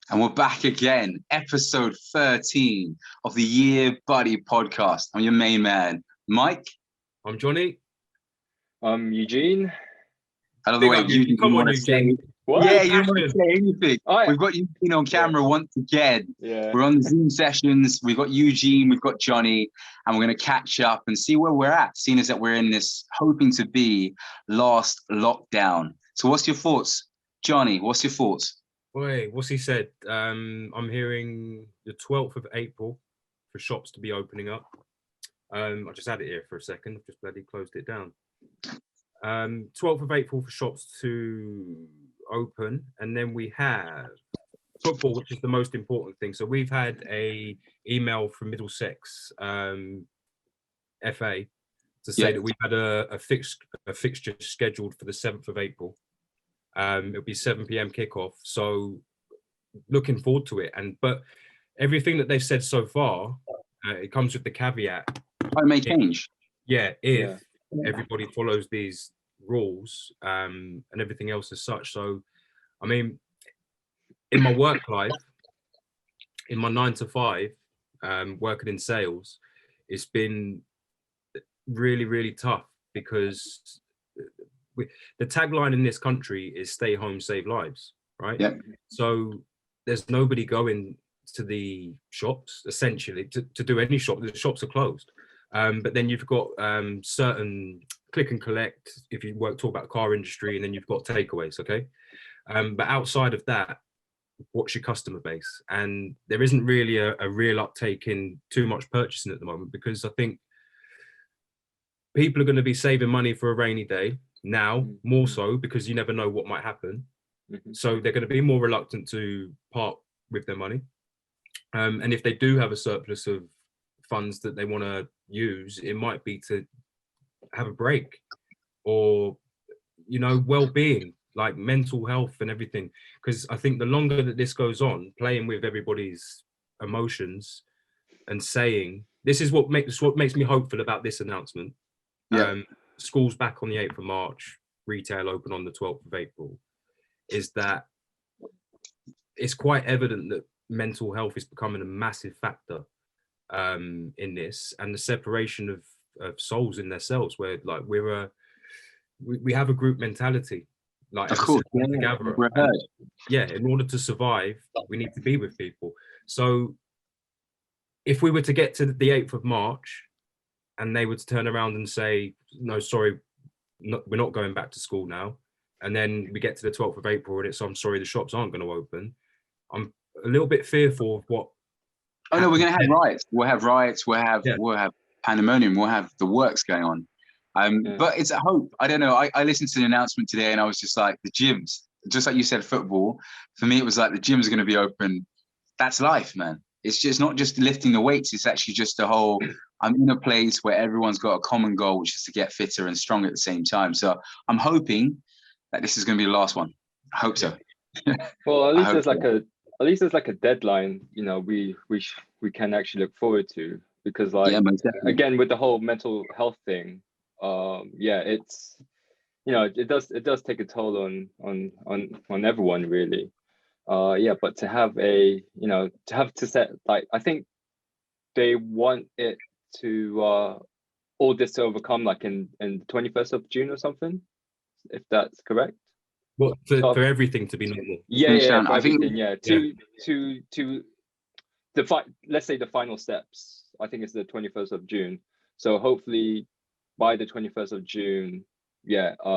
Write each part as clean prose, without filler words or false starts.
And we're back again, episode 13 of the Year Buddy podcast. I'm your main man, Mike. I'm Johnny. I'm Eugene. I love the way you come on, Eugene. What? Yeah, you don't want to say anything. Oh, We've got Eugene on camera once again. Yeah. We're on the Zoom sessions. We've got Eugene, we've got Johnny, and we're going to catch up and see where we're at, seeing as that we're in this hoping to be last lockdown. So what's your thoughts? Johnny, what's your thoughts? Wait, what's he said? I'm hearing the 12th of April for shops to be opening up. I just had it here for a second. I've just bloody closed it down. 12th of April for shops to open, and then we have football, which is the most important thing. So we've had a email from Middlesex FA to say that we've had a fixture scheduled for the 7th of April. It'll be 7 p.m. kickoff. So looking forward to it. But everything that they've said so far, it comes with the caveat. It may change. If everybody follows these rules and everything else as such. So, I mean, in my work life, in my 9 to 5, working in sales, it's been really, really tough because the tagline in this country is "Stay home, save lives," right? Yeah. So there's nobody going to the shops essentially to do any shop. The shops are closed. But then you've got certain click and collect, if you talk about car industry, and then you've got takeaways, okay? But outside of that, what's your customer base? And there isn't really a real uptake in too much purchasing at the moment, because I think people are going to be saving money for a rainy day now, more so, because you never know what might happen. Mm-hmm. So they're going to be more reluctant to part with their money. And if they do have a surplus of funds that they want to use, it might be to have a break, or well-being, like mental health and everything, because I think the longer that this goes on, playing with everybody's emotions and saying this is what makes me hopeful about this announcement. Schools back on the 8th of March, retail open on the 12th of April, is that it's quite evident that mental health is becoming a massive factor in this, and the separation of souls in themselves, where like we have a group mentality, like of course, together. In order to survive, we need to be with people. So if we were to get to the 8th of March and they were to turn around and say, no, sorry, we're not going back to school now, and then we get to the 12th of April and it's, I'm sorry, the shops aren't going to open, I'm a little bit fearful of what. Oh no, we're going to have riots. We'll have riots. We'll have pandemonium. We'll have the works going on. But it's a hope. I don't know. I listened to the announcement today and I was just like, the gyms, just like you said, football. For me, it was like the gyms are going to be open. That's life, man. It's just not just lifting the weights. It's actually just the whole, I'm in a place where everyone's got a common goal, which is to get fitter and stronger at the same time. So I'm hoping that this is going to be the last one. I hope so. Well, at least there's like a deadline, we can actually look forward to, because again, with the whole mental health thing, it's it does take a toll on everyone really. But to have to set, like, I think they want it to all this to overcome like in the 21st of June or something, if that's correct. Well, for everything to be normal. I think to let's say the final steps, I think it's the 21st of June. So hopefully by the 21st of June, a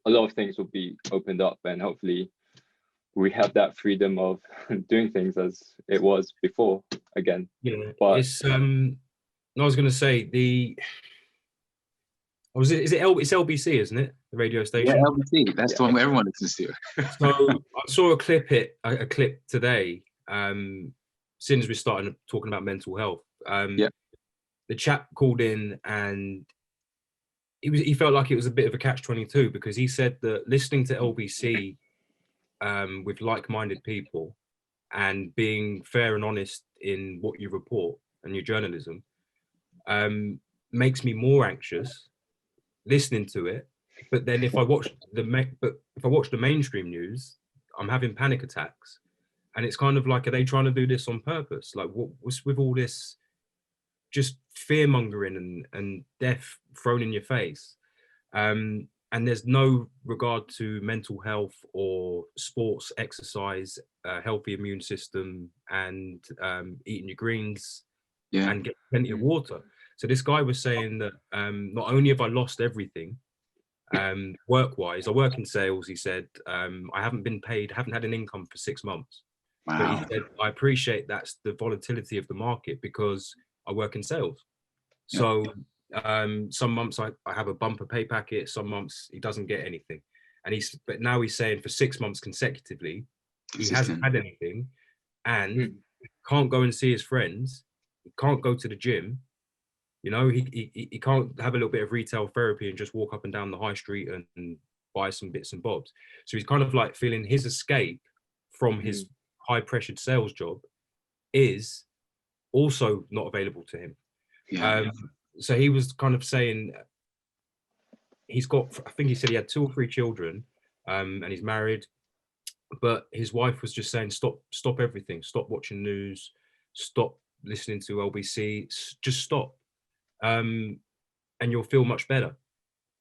lot of things will be opened up, and hopefully we have that freedom of doing things as it was before again. But it's I was going to say it's LBC, isn't it? The radio station. Yeah, LBC. That's the one where everyone listens to. So I saw a clip today. Since we started talking about mental health, the chap called in and he felt like it was a bit of a catch-22, because he said that listening to LBC with like-minded people and being fair and honest in what you report and your journalism makes me more anxious listening to it. But then if I watch the mainstream news, I'm having panic attacks, And it's kind of like, are they trying to do this on purpose? Like, what's with all this just fear mongering and death thrown in your face? And there's no regard to mental health or sports, exercise, healthy immune system, and eating your greens and get plenty of water. So this guy was saying that not only have I lost everything, work-wise, I work in sales, he said, I haven't been paid, haven't had an income for 6 months. Wow. But he said, I appreciate that's the volatility of the market because I work in sales. So some months I have a bumper pay packet, some months he doesn't get anything. And but now he's saying for 6 months consecutively, he hasn't had anything, and can't go and see his friends, he can't go to the gym. You know, he can't have a little bit of retail therapy and just walk up and down the high street and buy some bits and bobs. So he's kind of like feeling his escape from his high pressured sales job is also not available to him. So he was kind of saying he's got, I think he said he had 2 or 3 children, and he's married, but his wife was just saying, stop everything, stop watching news, stop listening to LBC, just stop. And you'll feel much better.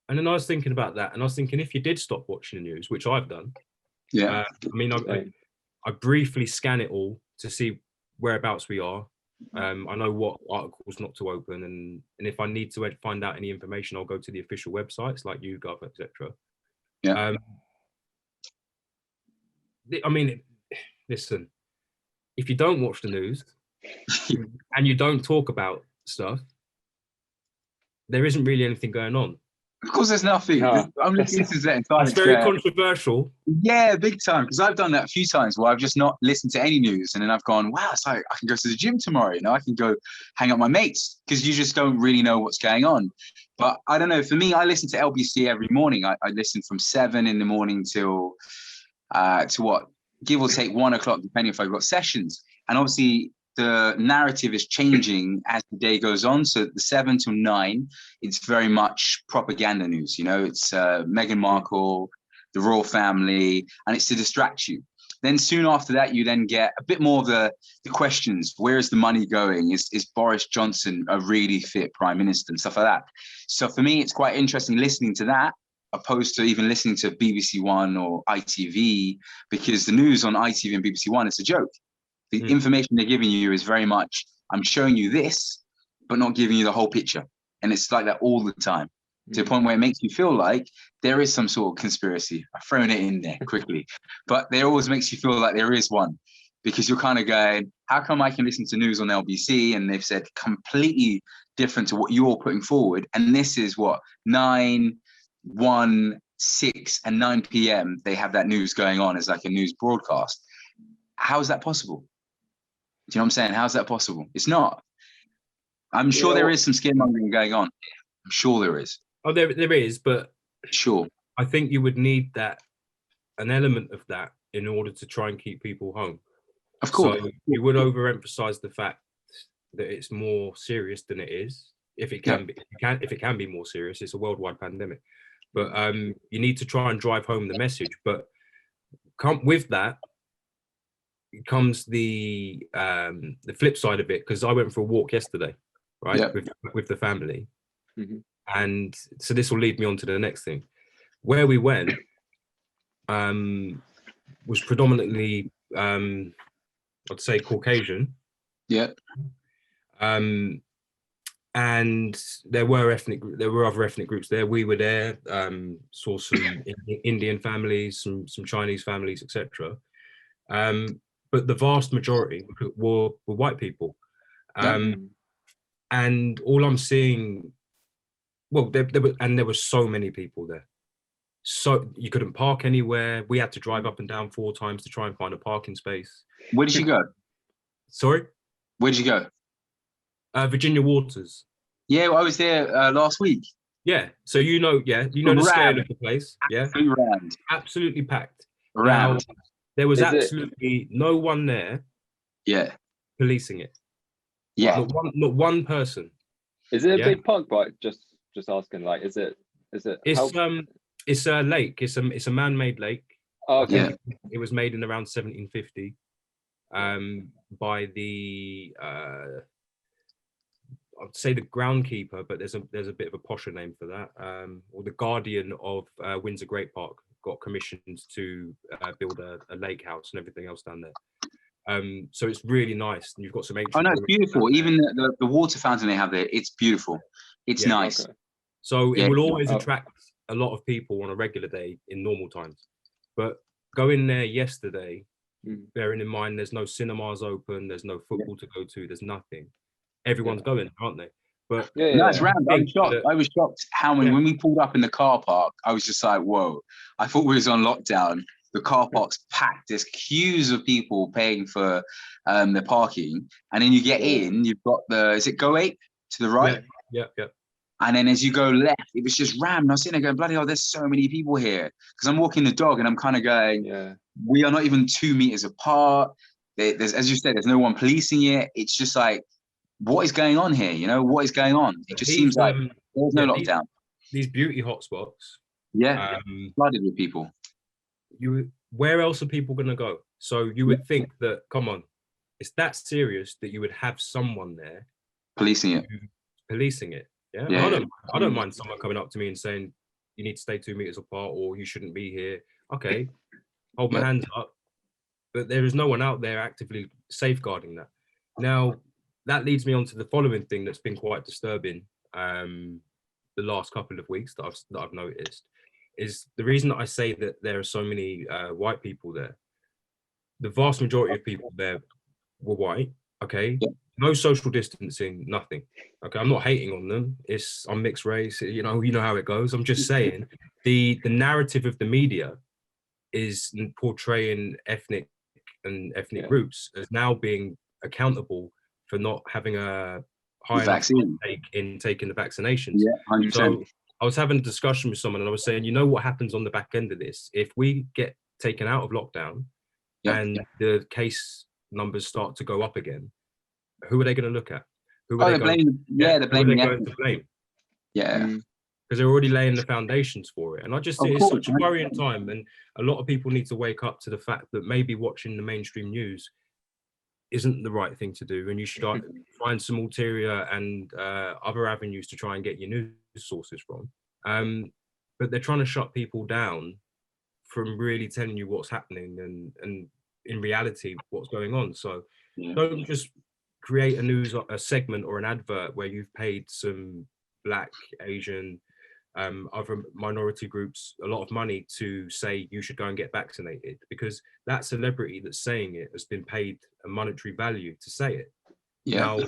And then I was thinking about that, and I was thinking, if you did stop watching the news, which I've done, I mean, I briefly scan it all to see whereabouts we are. I know what articles not to open, and if I need to find out any information, I'll go to the official websites like YouGov, etc. I mean, listen, if you don't watch the news and you don't talk about stuff, there isn't really anything going on. Of course, there's nothing. No. I'm listening to that entire. That's very controversial. Yeah, big time. Because I've done that a few times where I've just not listened to any news, and then I've gone, wow, so I can go to the gym tomorrow. You know, I can go hang out with my mates, because you just don't really know what's going on. But I don't know. For me, I listen to LBC every morning. I listen from 7 in the morning till to what, give or take 1 o'clock, depending if I've got sessions. And obviously, the narrative is changing as the day goes on. So the 7 till 9, it's very much propaganda news. You know, it's Meghan Markle, the royal family, and it's to distract you. Then soon after that, you then get a bit more of the questions. Where is the money going? Is Boris Johnson a really fit prime minister and stuff like that? So for me, it's quite interesting listening to that, opposed to even listening to BBC One or ITV, because the news on ITV and BBC One, it's a joke. The information they're giving you is very much, I'm showing you this, but not giving you the whole picture. And it's like that all the time, to the point where it makes you feel like there is some sort of conspiracy. I've thrown it in there quickly, but there always makes you feel like there is one, because you're kind of going, how come I can listen to news on LBC and they've said completely different to what you're putting forward? And this is what, 9, 1, 6 and 9 p.m. they have that news going on as like a news broadcast. How is that possible? Do you know what I'm saying? How's that possible? It's not. I'm sure there is some scaremongering going on. I'm sure there is. Oh, there is, but sure. I think you would need an element of that in order to try and keep people home. Of course. So you would overemphasize the fact that it's more serious than it is. If it can be, if it can be more serious, it's a worldwide pandemic. But you need to try and drive home the message. But with that comes the flip side of it, because I went for a walk yesterday, right, with the family, and so this will lead me on to the next thing. Where we went was predominantly I'd say Caucasian, and there were other ethnic groups there. We were there, saw some Indian families, some Chinese families, etc. But the vast majority were white people. And all I'm seeing, well, there were so many people there. So you couldn't park anywhere. We had to drive up and down 4 times to try and find a parking space. Where did you go? Sorry? Where did you go? Virginia Waters. Yeah, well, I was there last week. Yeah, so you know the scale of the place. Absolutely rammed. Absolutely packed. Rammed. Now, there was absolutely no one there. Yeah. Policing it. Yeah. Not one person. Is it a big park? But just asking, like, is it? It's a lake. It's a man-made lake. Oh, okay. It was made in around 1750. by the I'd say the groundkeeper, but there's a bit of a posher name for that, or the guardian of Windsor Great Park got commissioned to build a lake house and everything else down there. So it's really nice, and you've got some ancient. Oh no, it's beautiful. Even the water fountain they have there, it's beautiful. It's nice. Okay. So it will always attract a lot of people on a regular day in normal times. But going there yesterday, bearing in mind there's no cinemas open, there's no football to go to, there's nothing. Everyone's going, aren't they? But no, it's round. I was shocked how many when we pulled up in the car park. I was just like, whoa! I thought we was on lockdown. The car park's packed. There's queues of people paying for the parking, and then you get in. You've got is it Go Ape to the right? Yeah. And then as you go left, it was just rammed. I was sitting there going, bloody hell, there's so many people here. Because I'm walking the dog and I'm kind of going, we are not even 2 meters apart. There's, as you said, there's no one policing it. It's just like, what is going on here? You know, what is going on? It just seems like there's no lockdown. These beauty hotspots. Flooded with people. Where else are people going to go? So you would think that, come on, it's that serious that you would have someone there. Policing it. Yeah. I don't mind someone coming up to me and saying, you need to stay 2 meters apart or you shouldn't be here. Okay, hold my hands up. But there is no one out there actively safeguarding that. Now, that leads me on to the following thing that's been quite disturbing the last couple of weeks that I've noticed is the reason that I say that there are so many white people there. The vast majority of people there were white, okay? No social distancing, nothing. Okay, I'm not hating on them. I'm mixed race, you know how it goes. I'm just saying the narrative of the media is portraying ethnic groups as now being accountable for not having a high enough intake in taking the vaccinations. Yeah, 100%. So I was having a discussion with someone and I was saying, you know what happens on the back end of this? If we get taken out of lockdown and the case numbers start to go up again, who are they going to look at? Who are they going to blame? Yeah. Because they're already laying the foundations for it. And I just see it's such a worrying time. And a lot of people need to wake up to the fact that maybe watching the mainstream news isn't the right thing to do. And you should find some ulterior and other avenues to try and get your news sources from. But they're trying to shut people down from really telling you what's happening and in reality, what's going on. So don't just create a segment or an advert where you've paid some Black, Asian, other minority groups a lot of money to say you should go and get vaccinated, because that celebrity that's saying it has been paid a monetary value to say it. Now,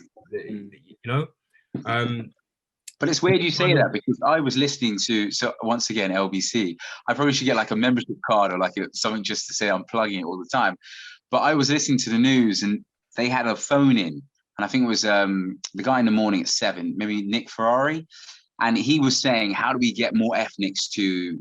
but it's weird you say that, because I was listening to, so once again, LBC. I probably should get like a membership card or like something just to say I'm plugging it all the time. But I was listening to the news and they had a phone in, and I think it was the guy in the morning at 7, maybe Nick Ferrari, and he was saying, how do we get more ethnics to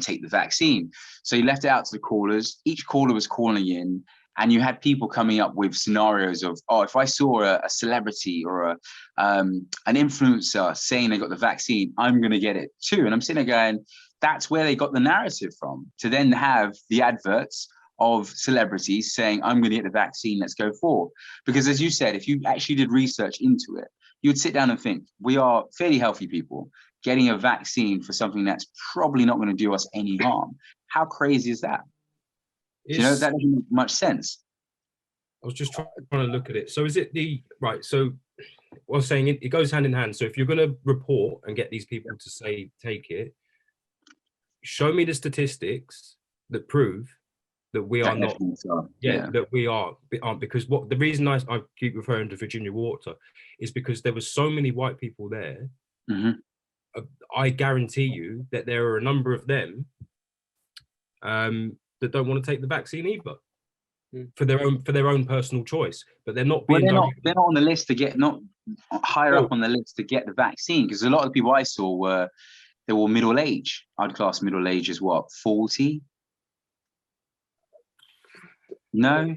take the vaccine? So he left it out to the callers. Each caller was calling in, and you had people coming up with scenarios of, if I saw a celebrity or an influencer saying they got the vaccine, I'm going to get it too. And I'm sitting there going, that's where they got the narrative from, to then have the adverts of celebrities saying, I'm going to get the vaccine, let's go forward. Because as you said, if you actually did research into it, you would sit down and think, we are fairly healthy people getting a vaccine for something that's probably not going to do us any harm. How crazy is that? That doesn't make much sense. I was just trying to look at it. So is it so I was saying it goes hand in hand. So if you're going to report and get these people to say, take it, show me the statistics that prove that we are not, that we aren't, because the reason I keep referring to Virginia Water is because there were so many white people there. I guarantee you that there are a number of them that don't want to take the vaccine either, for their own personal choice. But they're not being. They're not on the list to get, not higher up on the list to get the vaccine, because a lot of the people I saw they were middle age. I'd class middle age as what, 40. No.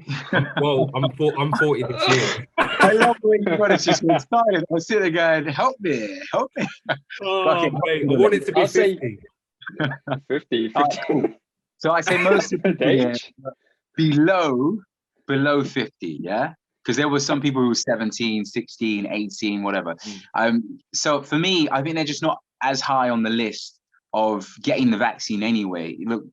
Well, I'm 40 this year. I love the way you got it just went silent. I was sitting there going, help me. Oh, mate, I want it to be 50. 50. So I say most of the below below 50, yeah? Because there were some people who were 17, 16, 18, whatever. So for me, I think they're just not as high on the list of getting the vaccine anyway. Look,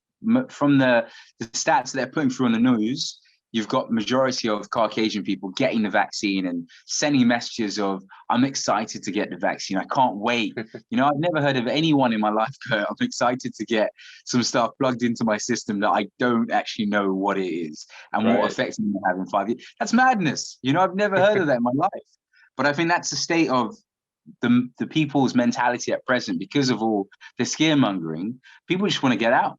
from the stats that they're putting through on the news, you've got majority of Caucasian people getting the vaccine and sending messages of, I'm excited to get the vaccine. I can't wait. You know, I've never heard of anyone in my life go, I'm excited to get some stuff plugged into my system that I don't actually know what it is and what effects it will have in 5 years. That's madness. You know, I've never heard of that in my life. But I think that's the state of the people's mentality at present because of all the scaremongering. People just want to get out.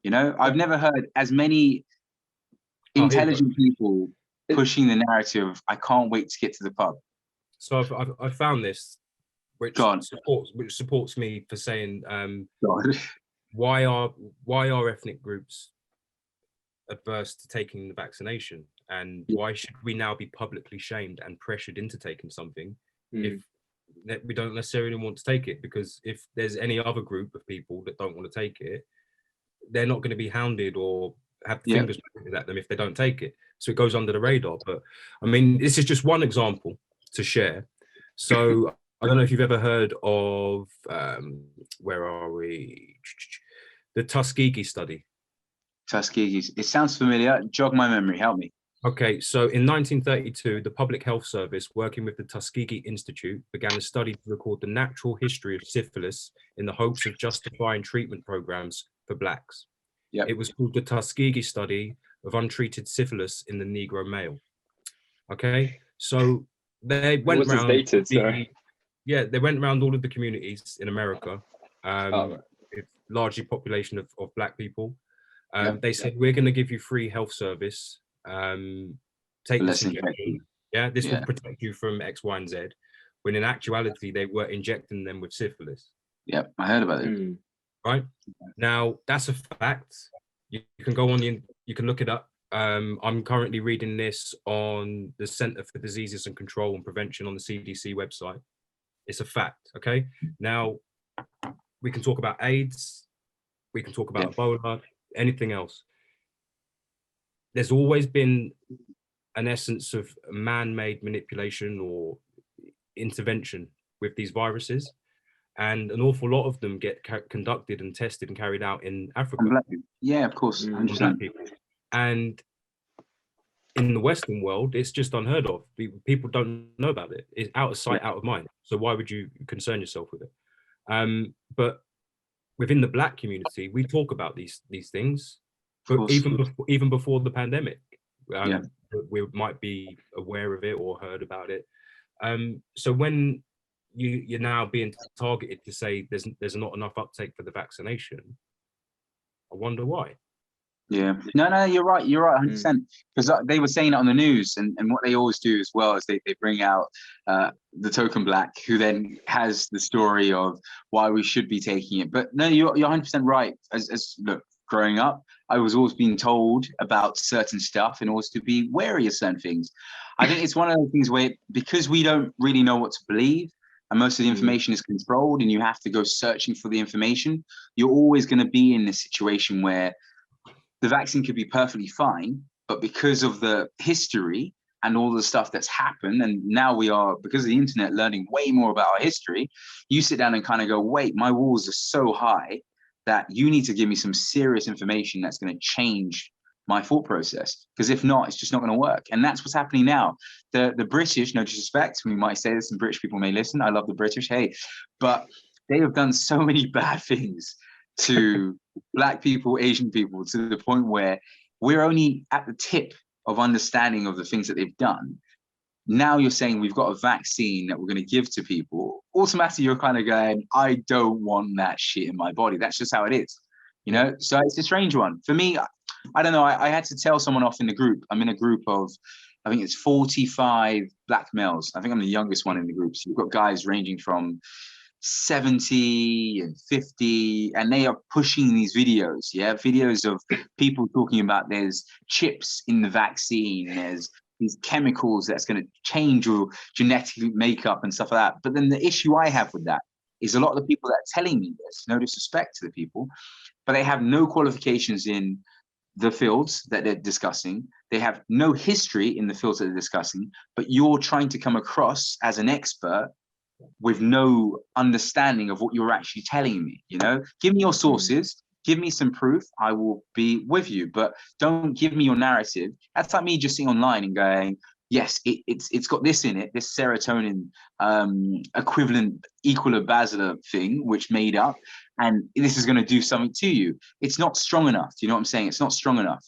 You know, I've never heard as many intelligent people pushing the narrative of, I can't wait to get to the pub. So I've found this, which supports me for saying, why are ethnic groups adverse to taking the vaccination, and why should we now be publicly shamed and pressured into taking something if we don't necessarily want to take it? Because if there's any other group of people that don't want to take it, they're not going to be hounded or have fingers pointed at them if they don't take it. So it goes under the radar. But I mean, this is just one example to share. So I don't know if you've ever heard of, where are we? The Tuskegee study. Tuskegee. It sounds familiar. Jog my memory. Help me. Okay, so in 1932, the Public Health Service, working with the Tuskegee Institute, began a study to record the natural history of syphilis in the hopes of justifying treatment programs for Blacks. Yep. It was called the Tuskegee Study of Untreated Syphilis in the Negro Male. Okay, so they went around. They went around all of the communities in America, with largely population of Black people. They said, we're going to give you free health service. Take this injection. This will protect you from X, Y, and Z. When in actuality, they were injecting them with syphilis. Yep, I heard about it. Right now, that's a fact. You can go on, you can look it up. I'm currently reading this on the Center for Diseases and Control and Prevention on the CDC website. It's a fact. Okay. Now we can talk about AIDS. We can talk about Ebola. Anything else. There's always been an essence of man-made manipulation or intervention with these viruses. And an awful lot of them get conducted and tested and carried out in Africa. Yeah, of course. And in the Western world, it's just unheard of. People don't know about it. It's out of sight, out of mind. So why would you concern yourself with it? But within the Black community, we talk about these things. But even before the pandemic, we might be aware of it or heard about it. So when you're now being targeted to say there's not enough uptake for the vaccination, I wonder why. Yeah, no, you're right 100%, because they were saying it on the news, and what they always do as well is they bring out the token Black who then has the story of why we should be taking it. But no, you're 100% right. As look, growing up, I was always being told about certain stuff in order to be wary of certain things. I think it's one of those things where, because we don't really know what to believe, and most of the information is controlled, and you have to go searching for the information, you're always going to be in this situation where the vaccine could be perfectly fine, but because of the history and all the stuff that's happened, and now we are, because of the internet, learning way more about our history, you sit down and kind of go, wait, my walls are so high that you need to give me some serious information that's going to change my thought process, because if not, it's just not going to work. And that's what's happening now. The British, no disrespect, we might say this and British people may listen, I love the British, hey, but they have done so many bad things to Black people, Asian people, to the point where we're only at the tip of understanding of the things that they've done. Now you're saying we've got a vaccine that we're going to give to people. Automatically, you're kind of going, I don't want that shit in my body. That's just how it is, you know? So it's a strange one. For me, I don't know. I had to tell someone off in the group. I'm in a group of, I think it's 45 Black males. I think I'm the youngest one in the group. So you've got guys ranging from 70 and 50, and they are pushing these videos, videos of people talking about there's chips in the vaccine, there's these chemicals that's going to change your genetic makeup and stuff like that. But then the issue I have with that is a lot of the people that are telling me this, no disrespect to the people, but they have no qualifications in the fields that they're discussing. They have no history in the fields that they're discussing, but you're trying to come across as an expert with no understanding of what you're actually telling me. You know, give me your sources, give me some proof, I will be with you, but don't give me your narrative. That's like me just sitting online and going, yes, it's got this in it, this serotonin equivalent equal of basilar thing, which made up, and this is going to do something to you. It's not strong enough. You know what I'm saying? It's not strong enough.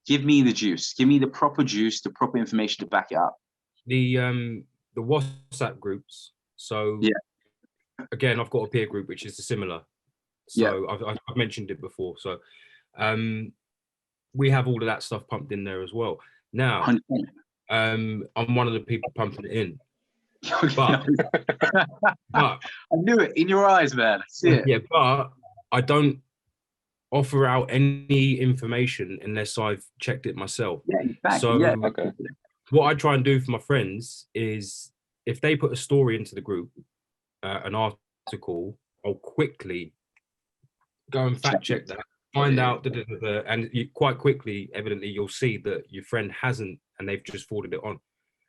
Give me the juice. Give me the proper juice, the proper information to back it up. The WhatsApp groups. So again, I've got a peer group which is similar. So I've mentioned it before. So we have all of that stuff pumped in there as well. Now, 100%. I'm one of the people pumping it in. But I knew it in your eyes, man. I see it. Yeah, but I don't offer out any information unless I've checked it myself. Yeah, exactly. So okay. What I try and do for my friends is, if they put a story into the group, an article, I'll quickly go and fact check that, find out, and quite quickly, evidently, you'll see that your friend hasn't, and they've just forwarded it on.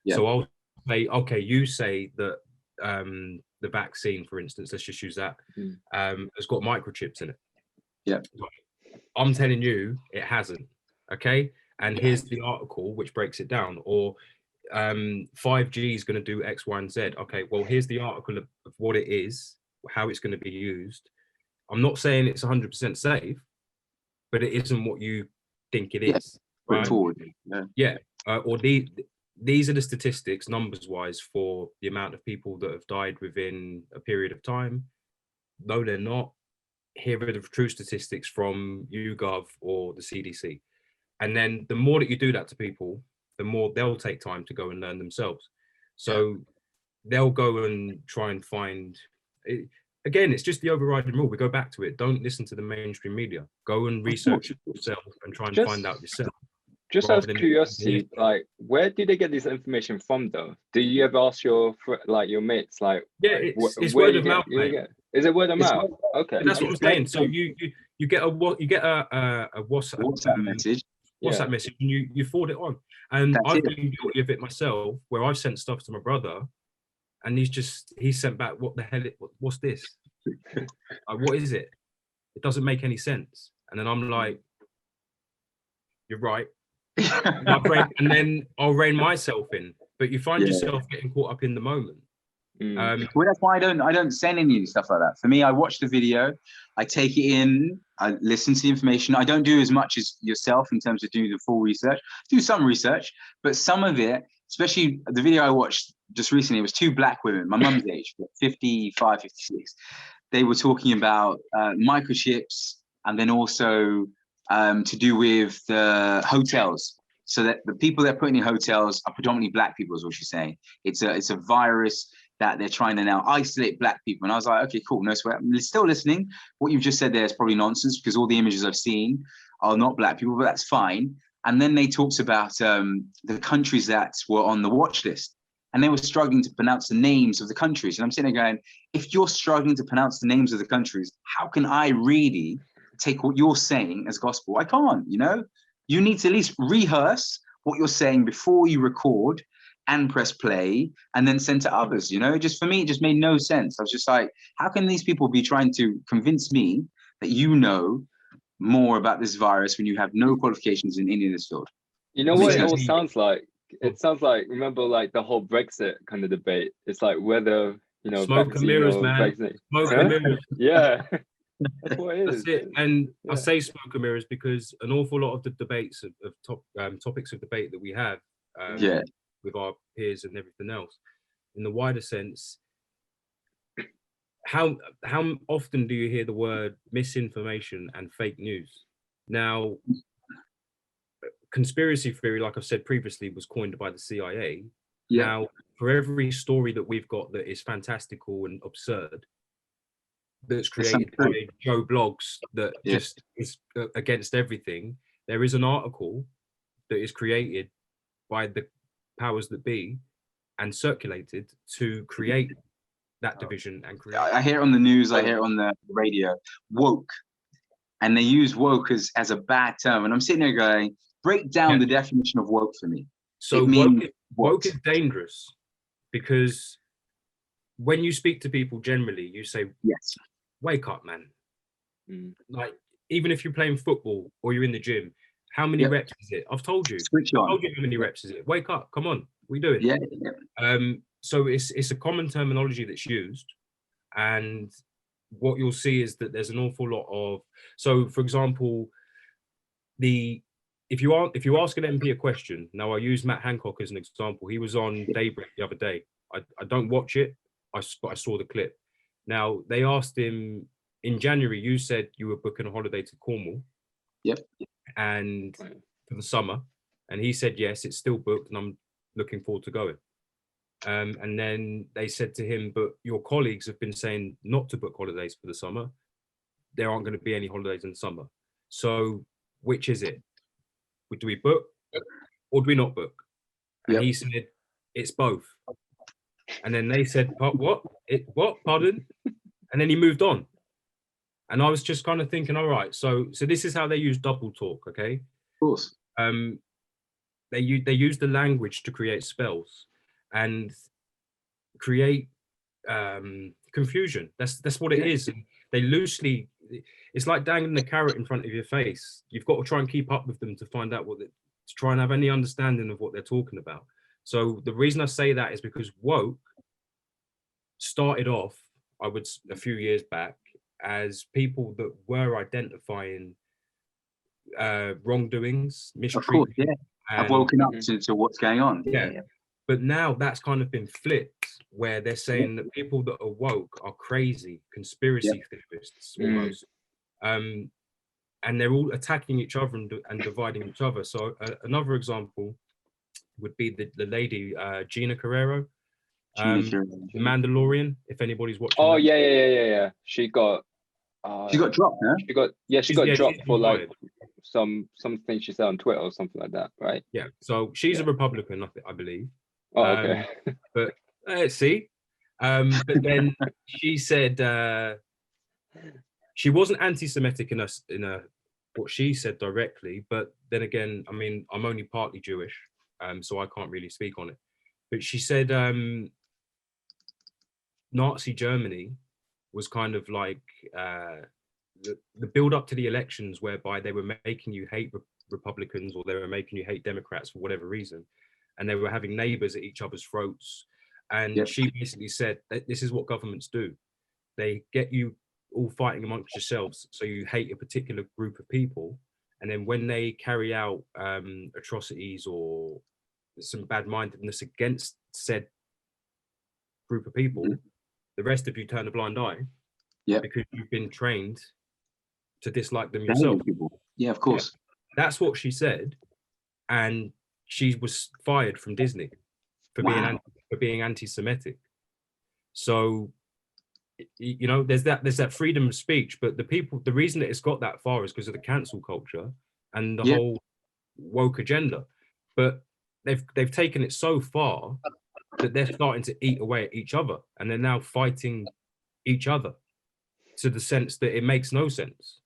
Yeah. So I'll say, okay, you say that the vaccine, for instance, let's just use that, has got microchips in it. Yeah. I'm telling you, it hasn't. Okay. And here's the article which breaks it down. Or 5G is going to do X, Y, and Z. Okay, well, here's the article of what it is, how it's going to be used. I'm not saying it's 100% safe, but it isn't what you think it is. Right? Forward. Or these are the statistics, numbers-wise, for the amount of people that have died within a period of time. No, they're not. Here are the true statistics from YouGov or the CDC. And then the more that you do that to people, the more they'll take time to go and learn themselves. So they'll go and try and find it. Again, it's just the overriding rule. We go back to it. Don't listen to the mainstream media. Go and research yourself and try and find out yourself. Just out of curiosity, like, where do they get this information from, though? Do you ever ask your mates, like, it's word of mouth, mate. Is it word of mouth? Okay, that's what I'm saying. So you get a WhatsApp message. WhatsApp message, and you forward it on. And I've been guilty of it myself, where I've sent stuff to my brother, and he's sent back, what the hell? What's this? Like, what is it? It doesn't make any sense. And then I'm like, you're right. And then I'll rein myself in. But you find yourself getting caught up in the moment. Well, that's why I don't send any stuff like that. For me, I watch the video, I take it in, I listen to the information. I don't do as much as yourself in terms of doing the full research. Do some research, but some of it, especially the video I watched just recently, it was two black women, my mum's age, 55, 56. They were talking about microchips, and then also to do with the hotels. So that the people they're putting in hotels are predominantly black people, is what she's saying. It's a virus that they're trying to now isolate black people. And I was like, okay, cool, no sweat. I'm still listening. What you've just said there is probably nonsense, because all the images I've seen are not black people, but that's fine. And then they talked about the countries that were on the watch list, and they were struggling to pronounce the names of the countries. And I'm sitting there going, if you're struggling to pronounce the names of the countries, how can I really take what you're saying as gospel? I can't, you know? You need to at least rehearse what you're saying before you record and press play and then send to others, you know? Just for me, it just made no sense. I was just like, how can these people be trying to convince me that you know more about this virus when you have no qualifications in any of this field? You know what it all sounds like? It sounds like, remember, like the whole Brexit kind of debate. It's like whether, you know, smoke and mirrors, man. Vaccine. Smoke and mirrors. Yeah. That's what it is. That's it. And I say smoke and mirrors because an awful lot of the debates of topics of debate that we have with our peers and everything else, in the wider sense, how often do you hear the word misinformation and fake news? Now, conspiracy theory, like I've said previously, was coined by the CIA. Now, for every story that we've got that is fantastical and absurd, that's created by Joe Blogs that just is against everything, there is an article that is created by the powers that be and circulated to create that division and create. I hear it on the news, I hear it on the radio. Woke. and they use woke as a bad term. And I'm sitting there going, break down the definition of woke for me. So woke is dangerous because when you speak to people generally, you say, yes, wake up, man. Like, even if you're playing football or you're in the gym, how many reps is it? I've told you. Switch on. I've told you how many reps is it. Wake up, come on, we do it. Yeah. So it's a common terminology that's used, and what you'll see is that there's an awful lot of. So, for example, if you ask an MP a question, now I use Matt Hancock as an example. He was on Daybreak the other day. I don't watch it, but I saw the clip. Now they asked him in January. You said you were booking a holiday to Cornwall. Yep. And for the summer, and he said yes, it's still booked, and I'm looking forward to going. And then they said to him, but your colleagues have been saying not to book holidays for the summer. There aren't going to be any holidays in the summer. So which is it? Do we book or do we not book? And he said, it's both. And then they said, what? What? Pardon? And then he moved on. And I was just kind of thinking, all right, so this is how they use double talk, okay? Of course. They use the language to create spells and create confusion. That's what it is. And they loosely, it's like dangling the carrot in front of your face. You've got to try and keep up with them to find out to try and have any understanding of what they're talking about. So the reason I say that is because woke started off, a few years back, as people that were identifying wrongdoings, mistreatment. Of course, I've woken up to what's going on. Yeah. But now that's kind of been flipped, where they're saying that people that are woke are crazy, conspiracy theorists almost. And they're all attacking each other and dividing each other. So another example would be the lady, Gina Carrero, The Mandalorian, if anybody's watching. Oh, yeah. She got dropped, huh? She got dropped for like something she said on Twitter or something like that, right? Yeah. So she's a Republican, I believe. Oh, okay. But let's see. But then she said she wasn't anti-Semitic in a what she said directly, but then again, I mean, I'm only partly Jewish, so I can't really speak on it. But she said Nazi Germany was kind of like the build up to the elections, whereby they were making you hate Republicans or they were making you hate Democrats for whatever reason, and they were having neighbors at each other's throats. And she basically said that this is what governments do. They get you all fighting amongst yourselves, so you hate a particular group of people, and then when they carry out atrocities or some bad-mindedness against said group of people, the rest of you turn a blind eye, because you've been trained to dislike them yourself. Yeah, of course. Yeah. That's what she said, and she was fired from Disney for being anti-Semitic. So, you know, there's that freedom of speech, but the reason that it's got that far is because of the cancel culture and the whole woke agenda. But they've taken it so far that they're starting to eat away at each other, and they're now fighting each other to the sense that it makes no sense.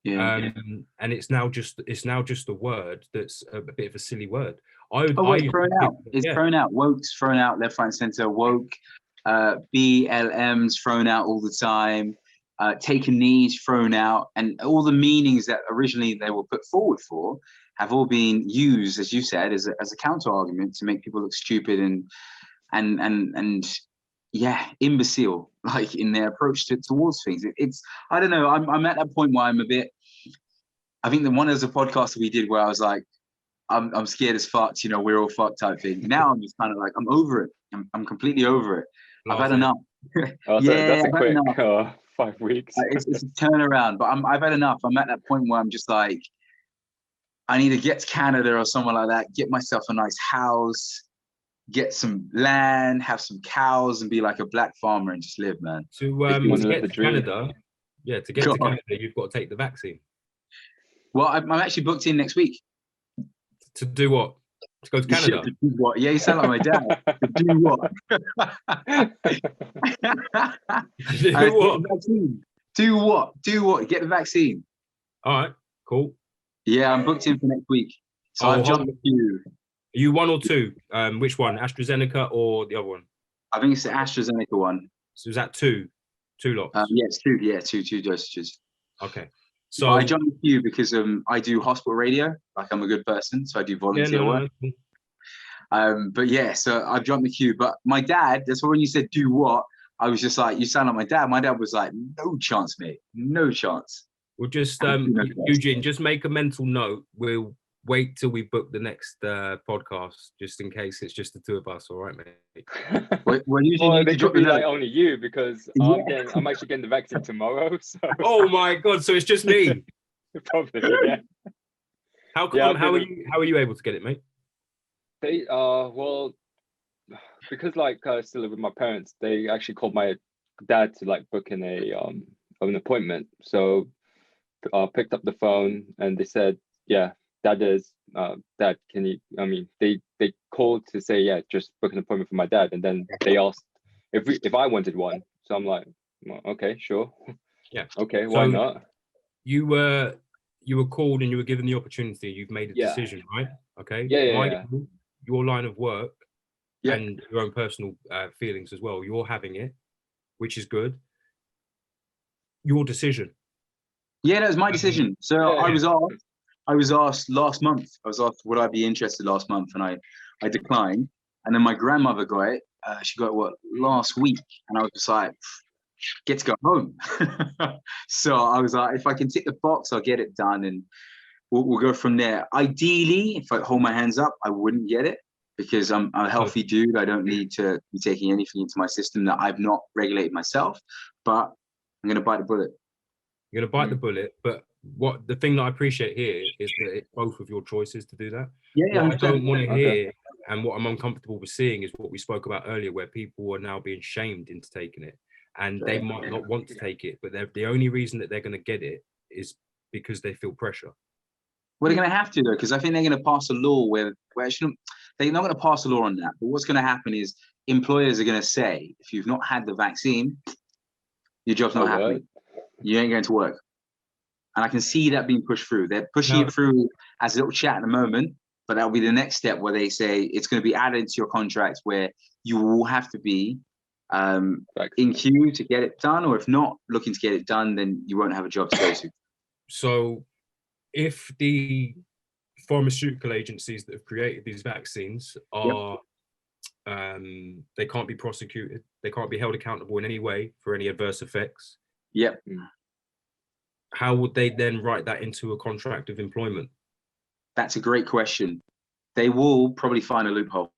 And it's now just a word that's a bit of a silly word. It's thrown out. It's thrown out. Woke's thrown out left, right, and center. Woke, BLM's thrown out all the time. Take a knee's thrown out, and all the meanings that originally they were put forward for have all been used, as you said, as a counter argument to make people look stupid and imbecile, like in their approach towards things. It's I don't know. I'm at that point where I'm a bit. I think the one as a podcast we did where I was like, I'm scared as fuck, you know, we're all fucked type thing. Now I'm just kind of like, I'm over it. I'm completely over it. I've had enough. That's a quick 5 weeks. It's a turnaround, but I've had enough. I'm at that point where I'm just like, I need to get to Canada or somewhere like that, get myself a nice house, get some land, have some cows, and be like a black farmer and just live, man. To get to Canada, to Canada, you've got to take the vaccine. Well, I'm actually booked in next week. To do what? To go to Canada? To do what? Yeah, you sound like my dad. To do what? Do what? Do what? Get the vaccine. All right, cool. Yeah, I'm booked in for next week. So I've jumped the queue. Are you 1 or 2? Which one, AstraZeneca or the other one? I think it's the AstraZeneca one. So is that 2 lots? Yeah, it's 2. Yeah, two dosages. Okay. So I jumped the queue because I do hospital radio. Like, I'm a good person, so I do volunteer work. But yeah, so I've jumped the queue. But my dad, that's why when you said do what, I was just like, you sound like my dad. My dad was like, no chance, mate. No chance. We'll just, Eugene, just make a mental note. We'll wait till we book the next podcast, just in case it's just the 2 of us. All right, mate? Well, they could be like only you, because I'm actually getting the vaccine tomorrow. So. Oh my God! So it's just me. Probably, yeah. How come? Yeah, how are you able to get it, mate? They well, because like I still live with my parents, they actually called my dad to like book in an appointment. So picked up the phone and they said, yeah, Dad, can you, I mean, they called to say, yeah, just book an appointment for my dad. And then they asked if I wanted one. So I'm like, well, okay, sure. Yeah. Okay, why not? You were called and you were given the opportunity. You've made a decision, right? Okay. Yeah. Your line of work and your own personal feelings as well. You're having it, which is good. Your decision. Yeah, that was my decision. So I was asked last month. I was asked would I be interested last month, and I declined. And then my grandmother got it. She got it last week, and I was just like, get to go home. So I was like, if I can tick the box, I'll get it done, and we'll go from there. Ideally, if I hold my hands up, I wouldn't get it because I'm a healthy dude. I don't need to be taking anything into my system that I've not regulated myself. But I'm going to bite the bullet. You're going to bite the bullet, but the thing that I appreciate here is that it's both of your choices to do that. Yeah, what I don't want to hear and what I'm uncomfortable with seeing is what we spoke about earlier, where people are now being shamed into taking it, and they might not want to take it, but the only reason that they're going to get it is because they feel pressure. Well, they're going to have to, though, because I think they're going to pass a law where they're not going to pass a law on that. But what's going to happen is employers are going to say, if you've not had the vaccine, your job's not happening. You ain't going to work. And I can see that being pushed through. They're pushing it through as a little chat at the moment, but that'll be the next step where they say it's going to be added into your contract where you will have to be in queue to get it done, or if not looking to get it done, then you won't have a job to go to. So if the pharmaceutical agencies that have created these vaccines are, they can't be prosecuted, they can't be held accountable in any way for any adverse effects. Yep. How would they then write that into a contract of employment? That's a great question. They will probably find a loophole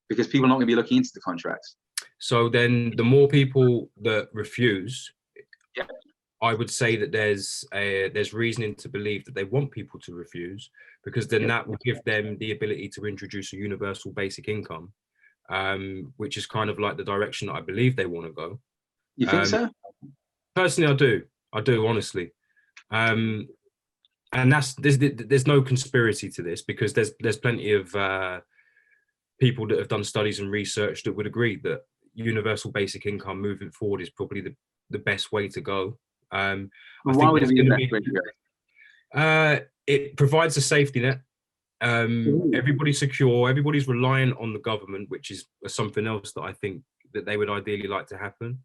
because people are not going to be looking into the contracts. So then the more people that refuse, I would say that there's reasoning to believe that they want people to refuse, because then that will give them the ability to introduce a universal basic income, which is kind of like the direction that I believe they want to go. You think so? Personally, I do, honestly. And there's no conspiracy to this, because there's plenty of people that have done studies and research that would agree that universal basic income moving forward is probably the best way to go. Why would it be the best way to go? It provides a safety net. Everybody's secure. Everybody's reliant on the government, which is something else that I think that they would ideally like to happen.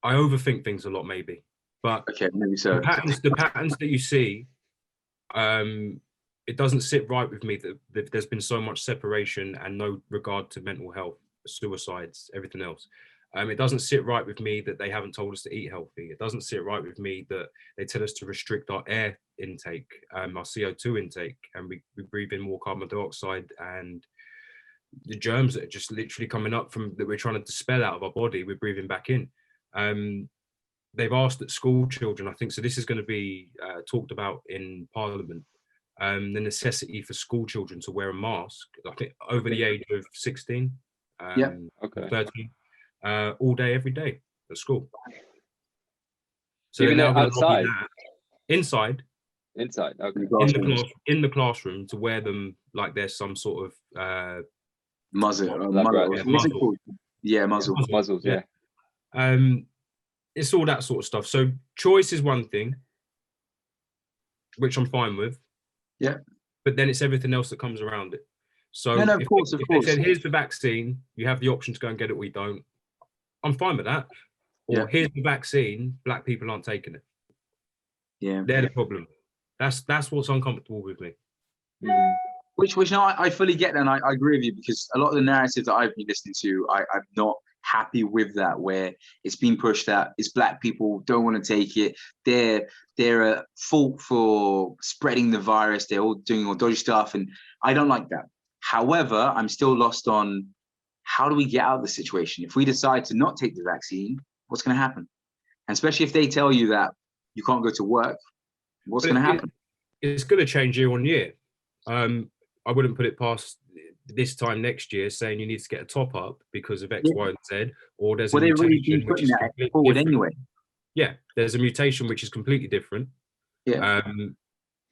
I overthink things a lot, maybe, but maybe so. The patterns that you see, it doesn't sit right with me that there's been so much separation and no regard to mental health, suicides, everything else. It doesn't sit right with me that they haven't told us to eat healthy. It doesn't sit right with me that they tell us to restrict our air intake, our CO2 intake, and we breathe in more carbon dioxide, and the germs that are just literally coming up from that we're trying to dispel out of our body, we're breathing back in. They've asked that school children, I think, so this is going to be talked about in Parliament, the necessity for school children to wear a mask, I think over the age of 16, 13, all day, every day at school. So even outside? Inside, okay. In the classroom, to wear them like there's some sort of muzzle. Muzzles, yeah. Muzzles, yeah. it's all that sort of stuff. So choice is one thing, which I'm fine with. Yeah. But then it's everything else that comes around it. So no, of course. If they said, here's the vaccine, you have the option to go and get it or you don't, I'm fine with that. Or here's the vaccine, black people aren't taking it. Yeah. They're the problem. That's what's uncomfortable with me. Mm. Which no, I fully get that, and I agree with you, because a lot of the narrative that I've been listening to, I'm not happy with that, where it's been pushed that it's black people don't want to take it. They're at fault for spreading the virus. They're all doing all dodgy stuff, and I don't like that. However, I'm still lost on how do we get out of the situation? If we decide to not take the vaccine, what's going to happen? And especially if they tell you that you can't go to work, what's going to happen? It's going to change year on year. I wouldn't put it past this time next year saying you need to get a top up because of X, Y, and Z, or there's a mutation which is completely forward different. Anyway. Yeah, there's a mutation which is completely different. Yeah.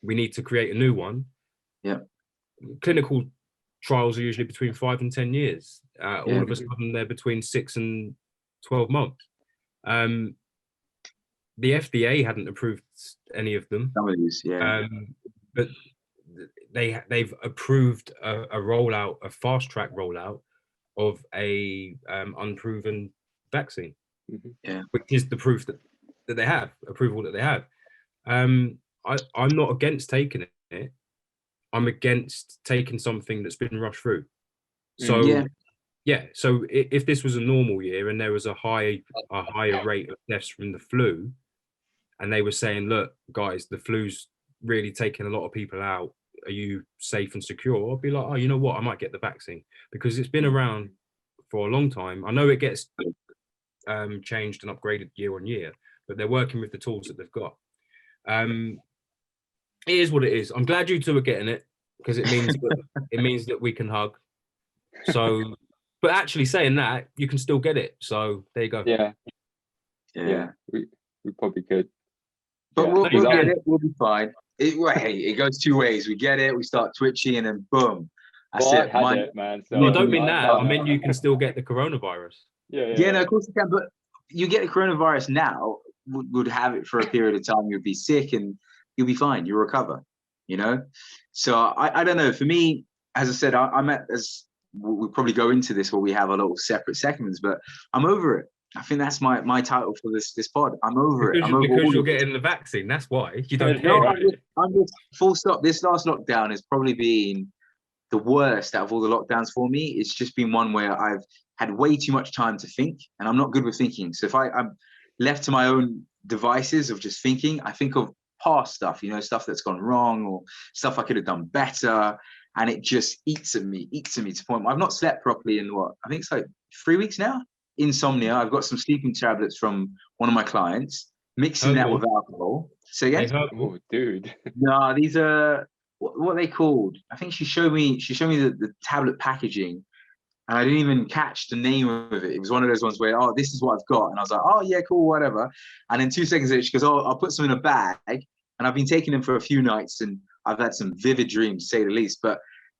We need to create a new one. Yeah. Clinical trials are usually between 5 and 10 years. All of a sudden, they're between 6 and 12 months. The FDA hadn't approved any of them. Some of these, but they've approved a rollout, a fast track rollout of a unproven vaccine, which is the proof that they have approval that they have. I'm not against taking it. I'm against taking something that's been rushed through. So so if this was a normal year and there was a higher rate of deaths from the flu, and they were saying, look, guys, the flu's really taking a lot of people out, are you safe and secure? I'll be like, oh, you know what, I might get the vaccine, because it's been around for a long time. I know it gets changed and upgraded year on year, but they're working with the tools that they've got. It is what it is. I'm glad you two are getting it, because it means that we can hug. So, but actually saying that, you can still get it. So there you go. Yeah. We probably could. But we'll get it. We'll be fine. It goes two ways. We get it. We start twitching, and then boom. That's it. I had it, man. So no, I don't mean that. I mean you can still get the coronavirus. Yeah, no, of course you can. But you get the coronavirus now, would have it for a period of time. You'll be sick, and you'll be fine. You'll recover. You know. So I don't know. For me, as I said, I'm at as we'll probably go into this where we have a little separate segments, but I'm over it. I think that's my title for this pod. I'm over it. Because you're getting the vaccine. That's why you don't care. I'm just full stop. This last lockdown has probably been the worst out of all the lockdowns for me. It's just been one where I've had way too much time to think, and I'm not good with thinking. So if I'm left to my own devices of just thinking, I think of past stuff, stuff that's gone wrong or stuff I could have done better, and it just eats at me to the point where I've not slept properly in I think it's like 3 weeks now. Insomnia. I've got some sleeping tablets from one of my clients, mixing that with alcohol. So oh, dude. No, these are what are they called? I think she showed me the tablet packaging, and I didn't even catch the name of it. It was one of those ones where, oh, this is what I've got, and I was like, oh yeah, cool, whatever. And then 2 seconds later, she goes, oh, I'll put some in a bag, and I've been taking them for a few nights, and I've had some vivid dreams, to say the least. But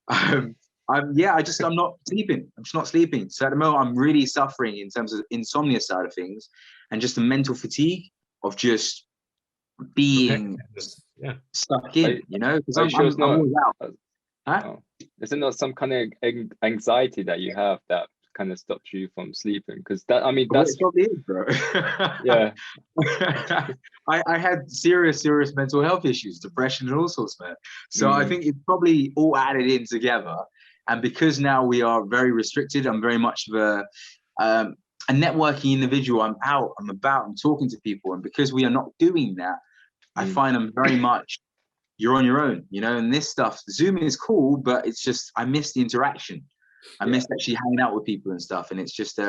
I'm not sleeping. I'm just not sleeping. So at the moment, I'm really suffering in terms of insomnia side of things, and just the mental fatigue of just being stuck in, because I'm always out. Huh? Is it not some kind of anxiety that you have that kind of stops you from sleeping? Because that's probably is, bro. Yeah. I had serious mental health issues, depression and all sorts, man. So I think it's probably all added in together. And because now we are very restricted, I'm very much of a networking individual. I'm out, I'm about, I'm talking to people. And because we are not doing that, I find I'm very much, you're on your own, and this stuff, Zoom is cool, but it's just, I miss the interaction. I miss actually hanging out with people and stuff. And it's just,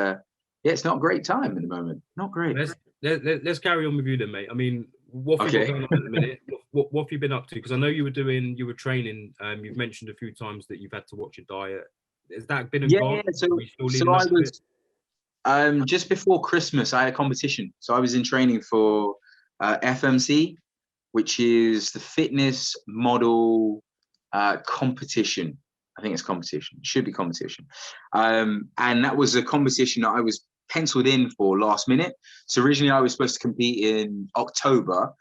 it's not a great time at the moment. Not great. Let's carry on with you then, mate. I mean, what have you got going on at the minute? What have you been up to? Because I know you were training. You've mentioned a few times that you've had to watch your diet. Has that been gone? So I was just before Christmas. I had a competition, so I was in training for FMC, which is the fitness model competition. I think it's competition. It should be competition. And that was a competition that I was penciled in for last minute. So originally I was supposed to compete in October.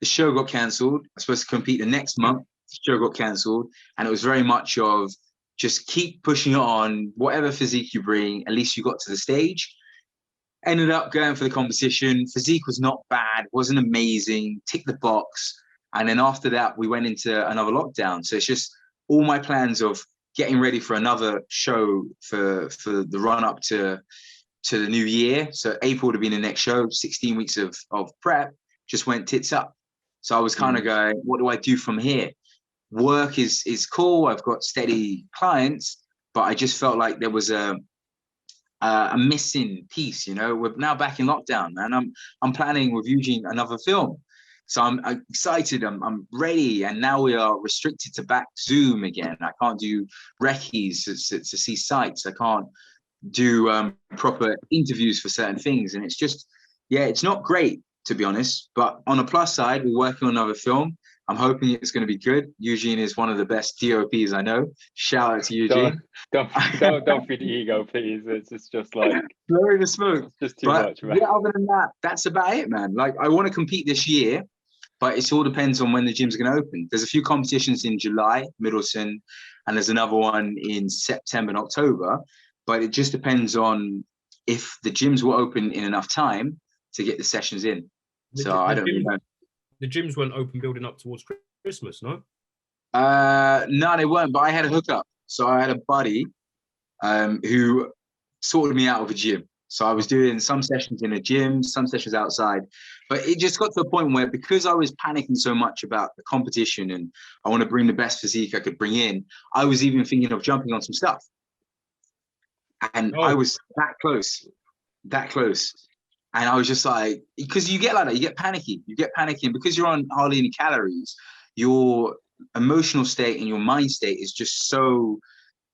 The show got cancelled. I was supposed to compete the next month. The show got cancelled. And it was very much of just keep pushing it on, whatever physique you bring, at least you got to the stage. Ended up going for the competition. Physique was not bad, wasn't amazing, ticked the box. And then after that, we went into another lockdown. So it's just all my plans of getting ready for another show for the run up to the new year. So April would have been the next show, 16 weeks of prep, just went tits up. So I was kind of going, what do I do from here? Work is cool. I've got steady clients, but I just felt like there was a missing piece. You know, we're now back in lockdown, and I'm planning with Eugene another film. So I'm excited, I'm ready, and now we are restricted to back Zoom again. I can't do recce's to see sites. I can't do proper interviews for certain things, and it's just, yeah, it's not great, to be honest. But on the plus side, we're working on another film. I'm hoping it's going to be good. Eugene is one of the best DOPs I know. Shout out to Eugene. Don't feed the ego, please. It's just like blowing the smoke. Just too much, man. Yeah, other than that, that's about it, man. Like, I want to compete this year, but it all depends on when the gyms are going to open. There's a few competitions in July, Middleton, and there's another one in September and October. But it just depends on if the gyms will open in enough time to get the sessions in. I don't really know. The gyms weren't open building up towards Christmas, no? No, they weren't. But I had a hookup. So I had a buddy who sorted me out of a gym. So I was doing some sessions in a gym, some sessions outside. But it just got to a point where, because I was panicking so much about the competition and I want to bring the best physique I could bring in, I was even thinking of jumping on some stuff. And I was that close. And I was just like, because you get like that, you get panicky. And because you're on hardly any calories, your emotional state and your mind state is just so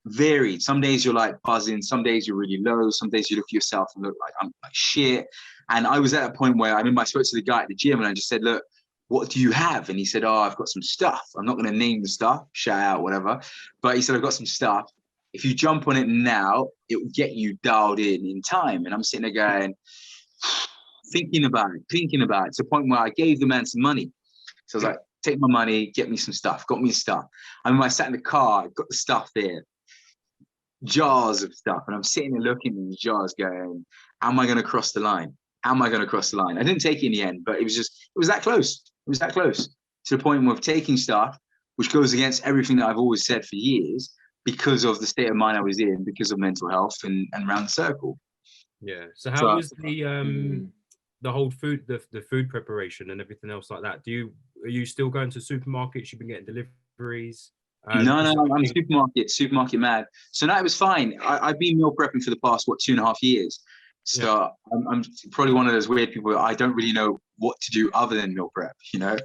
varied. Some days you're like buzzing, some days you're really low, some days you look at yourself and look like I'm like shit. And I was at a point where I spoke to the guy at the gym and I just said, look, what do you have? And he said, oh, I've got some stuff. I'm not going to name the stuff, shout out, whatever. But he said, I've got some stuff. If you jump on it now, it will get you dialed in time. And I'm sitting there going, thinking about it to the point where I gave the man some money. So I was like, take my money, get me some stuff, got me stuff. I sat in the car, got the stuff there, jars of stuff. And I'm sitting there looking in the jars going, am I going to cross the line? I didn't take it in the end, but it was that close. It was that close to the point of taking stuff, which goes against everything that I've always said for years, because of the state of mind I was in, because of mental health and round the circle. Yeah. So how was the whole food, the food preparation and everything else like that? Are you still going to supermarkets? You've been getting deliveries? No, I'm supermarket mad. So no, it was fine. I've been meal prepping for the past 2.5 years. So yeah. I'm probably one of those weird people. I don't really know what to do other than meal prep. You know,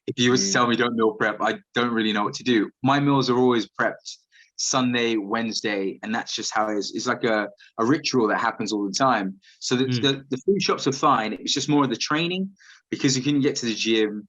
if you was to tell me don't meal prep, I don't really know what to do. My meals are always prepped Sunday, Wednesday, and that's just how it is. It's like a ritual that happens all the time. So the food shops are fine. It's just more of the training, because you can get to the gym.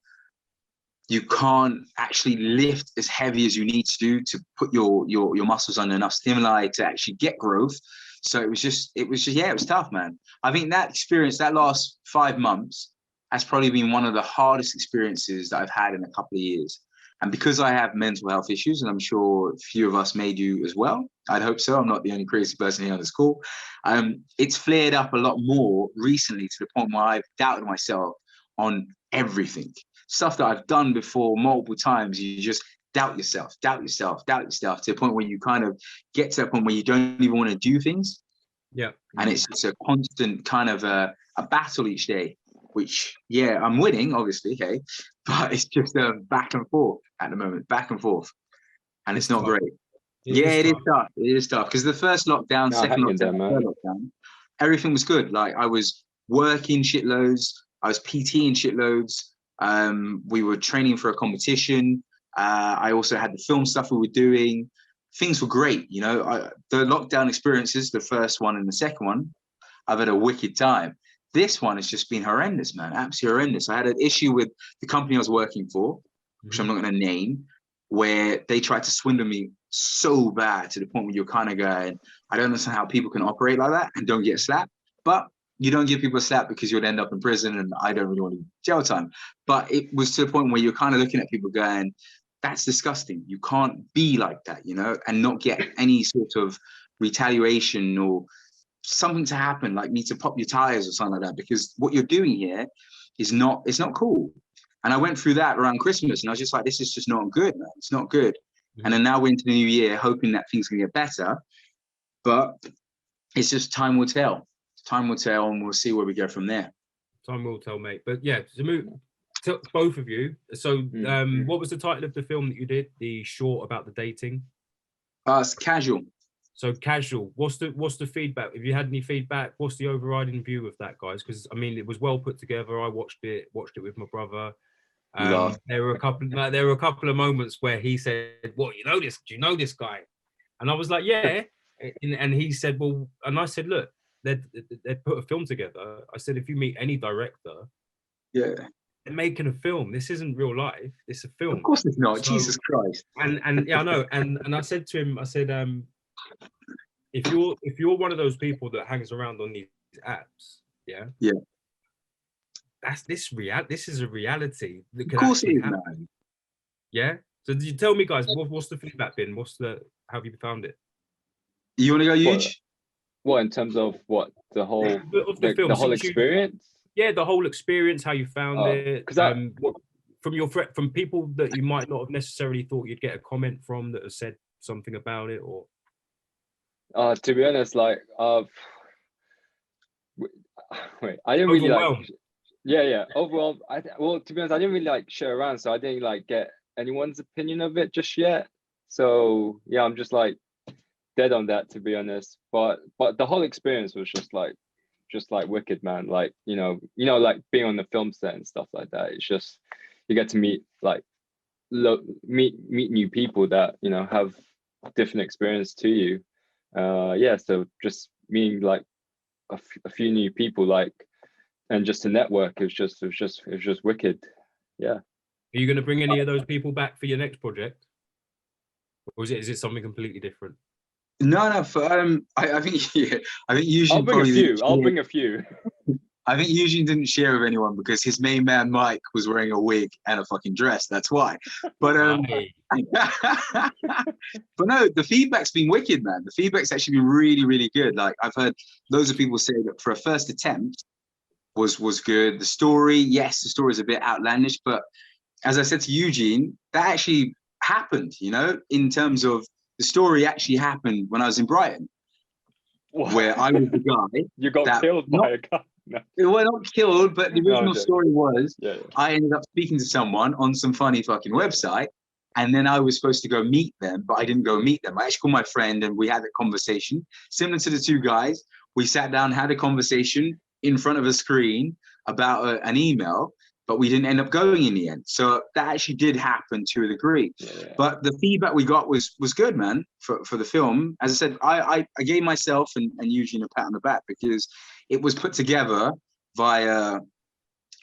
You can't actually lift as heavy as you need to do to put your muscles under enough stimuli to actually get growth. So it was tough, man. I think that experience, that last 5 months, has probably been one of the hardest experiences that I've had in a couple of years. And because I have mental health issues, and I'm sure a few of us may do as well, I'd hope so. I'm not the only crazy person here on this call. It's flared up a lot more recently, to the point where I've doubted myself on everything. Stuff that I've done before multiple times, you just doubt yourself to the point where you kind of get to a point where you don't even want to do things. Yeah. And it's just a constant kind of a battle each day, which, yeah, I'm winning, obviously, okay, but it's just back and forth at the moment, and it's not great. It is tough because the first lockdown, second lockdown, third lockdown, everything was good. Like, I was working shitloads, I was PTing shitloads, we were training for a competition. I also had the film stuff we were doing. Things were great, you know. The lockdown experiences, the first one and the second one, I've had a wicked time. This one has just been horrendous, man. Absolutely horrendous. I had an issue with the company I was working for, which I'm not going to name, where they tried to swindle me so bad, to the point where you're kind of going, I don't understand how people can operate like that and don't get slapped. But you don't give people a slap because you'd end up in prison, and I don't really want to jail time. But it was to the point where you're kind of looking at people going, that's disgusting. You can't be like that, you know, and not get any sort of retaliation or something to happen, like need to pop your tires or something like that, because what you're doing here is not, it's not cool. And I went through that around Christmas, and I was just like, this is just not good, man. It's not good. Mm-hmm. And then now we're into the new year, hoping that things can get better. But it's just time will tell. Time will tell, and we'll see where we go from there. Time will tell, mate. But yeah, to move to both of you. So, what was the title of the film that you did? The short about the dating? It's Casual. So Casual. What's the feedback? Have you had any feedback? What's the overriding view of that, guys? Because I mean, it was well put together. I watched it with my brother. There were a couple of moments where he said, "What, you know this? Do you know this guy?" And I was like, "Yeah." And he said, "Well," and I said, "Look, they put a film together." I said, "If you meet any director, yeah, they're making a film. This isn't real life. It's a film." Of course it's not. So, Jesus Christ. And yeah, I know. And I said to him, I said, if you're one of those people that hangs around on these apps, yeah, this is a reality that can actually happen. Man. Yeah. So did you tell me, guys, what's the feedback been? How have you found it? You want to go huge? What in terms of what the whole the whole experience? The whole experience, how you found it. Because from people that you might not have necessarily thought you'd get a comment from that have said something about it, or. To be honest, like I didn't really like. Yeah. Overall, to be honest, I didn't really like share around, so I didn't like get anyone's opinion of it just yet. So yeah, I'm just like dead on that, to be honest. But the whole experience was just like wicked, man. Like you know, like being on the film set and stuff like that. It's just you get to meet meet new people that have different experience to you. So just meeting like a few new people, like, and just to network, it was just wicked. Yeah. Are you going to bring any of those people back for your next project, or is it something completely different? No. I think Eugene. I'll bring a few. I think Eugene didn't share with anyone because his main man Mike was wearing a wig and a fucking dress. That's why. But but no, the feedback's been wicked, man. The feedback's actually been really, really good. Like I've heard loads of people say that for a first attempt was good. The story is a bit outlandish, but as I said to Eugene, that actually happened. In terms of the story actually happened when I was in Brighton, where I was the guy. You got killed by a guy. No. Well, not killed, but the original story was I ended up speaking to someone on some funny fucking website, and then I was supposed to go meet them, but I didn't go meet them. I actually called my friend, and we had a conversation similar to the two guys. We sat down, had a conversation in front of a screen about an email, but we didn't end up going in the end. So that actually did happen to a degree. Yeah. But the feedback we got was good, man, for the film. As I said, I gave myself and Eugene a pat on the back because it was put together via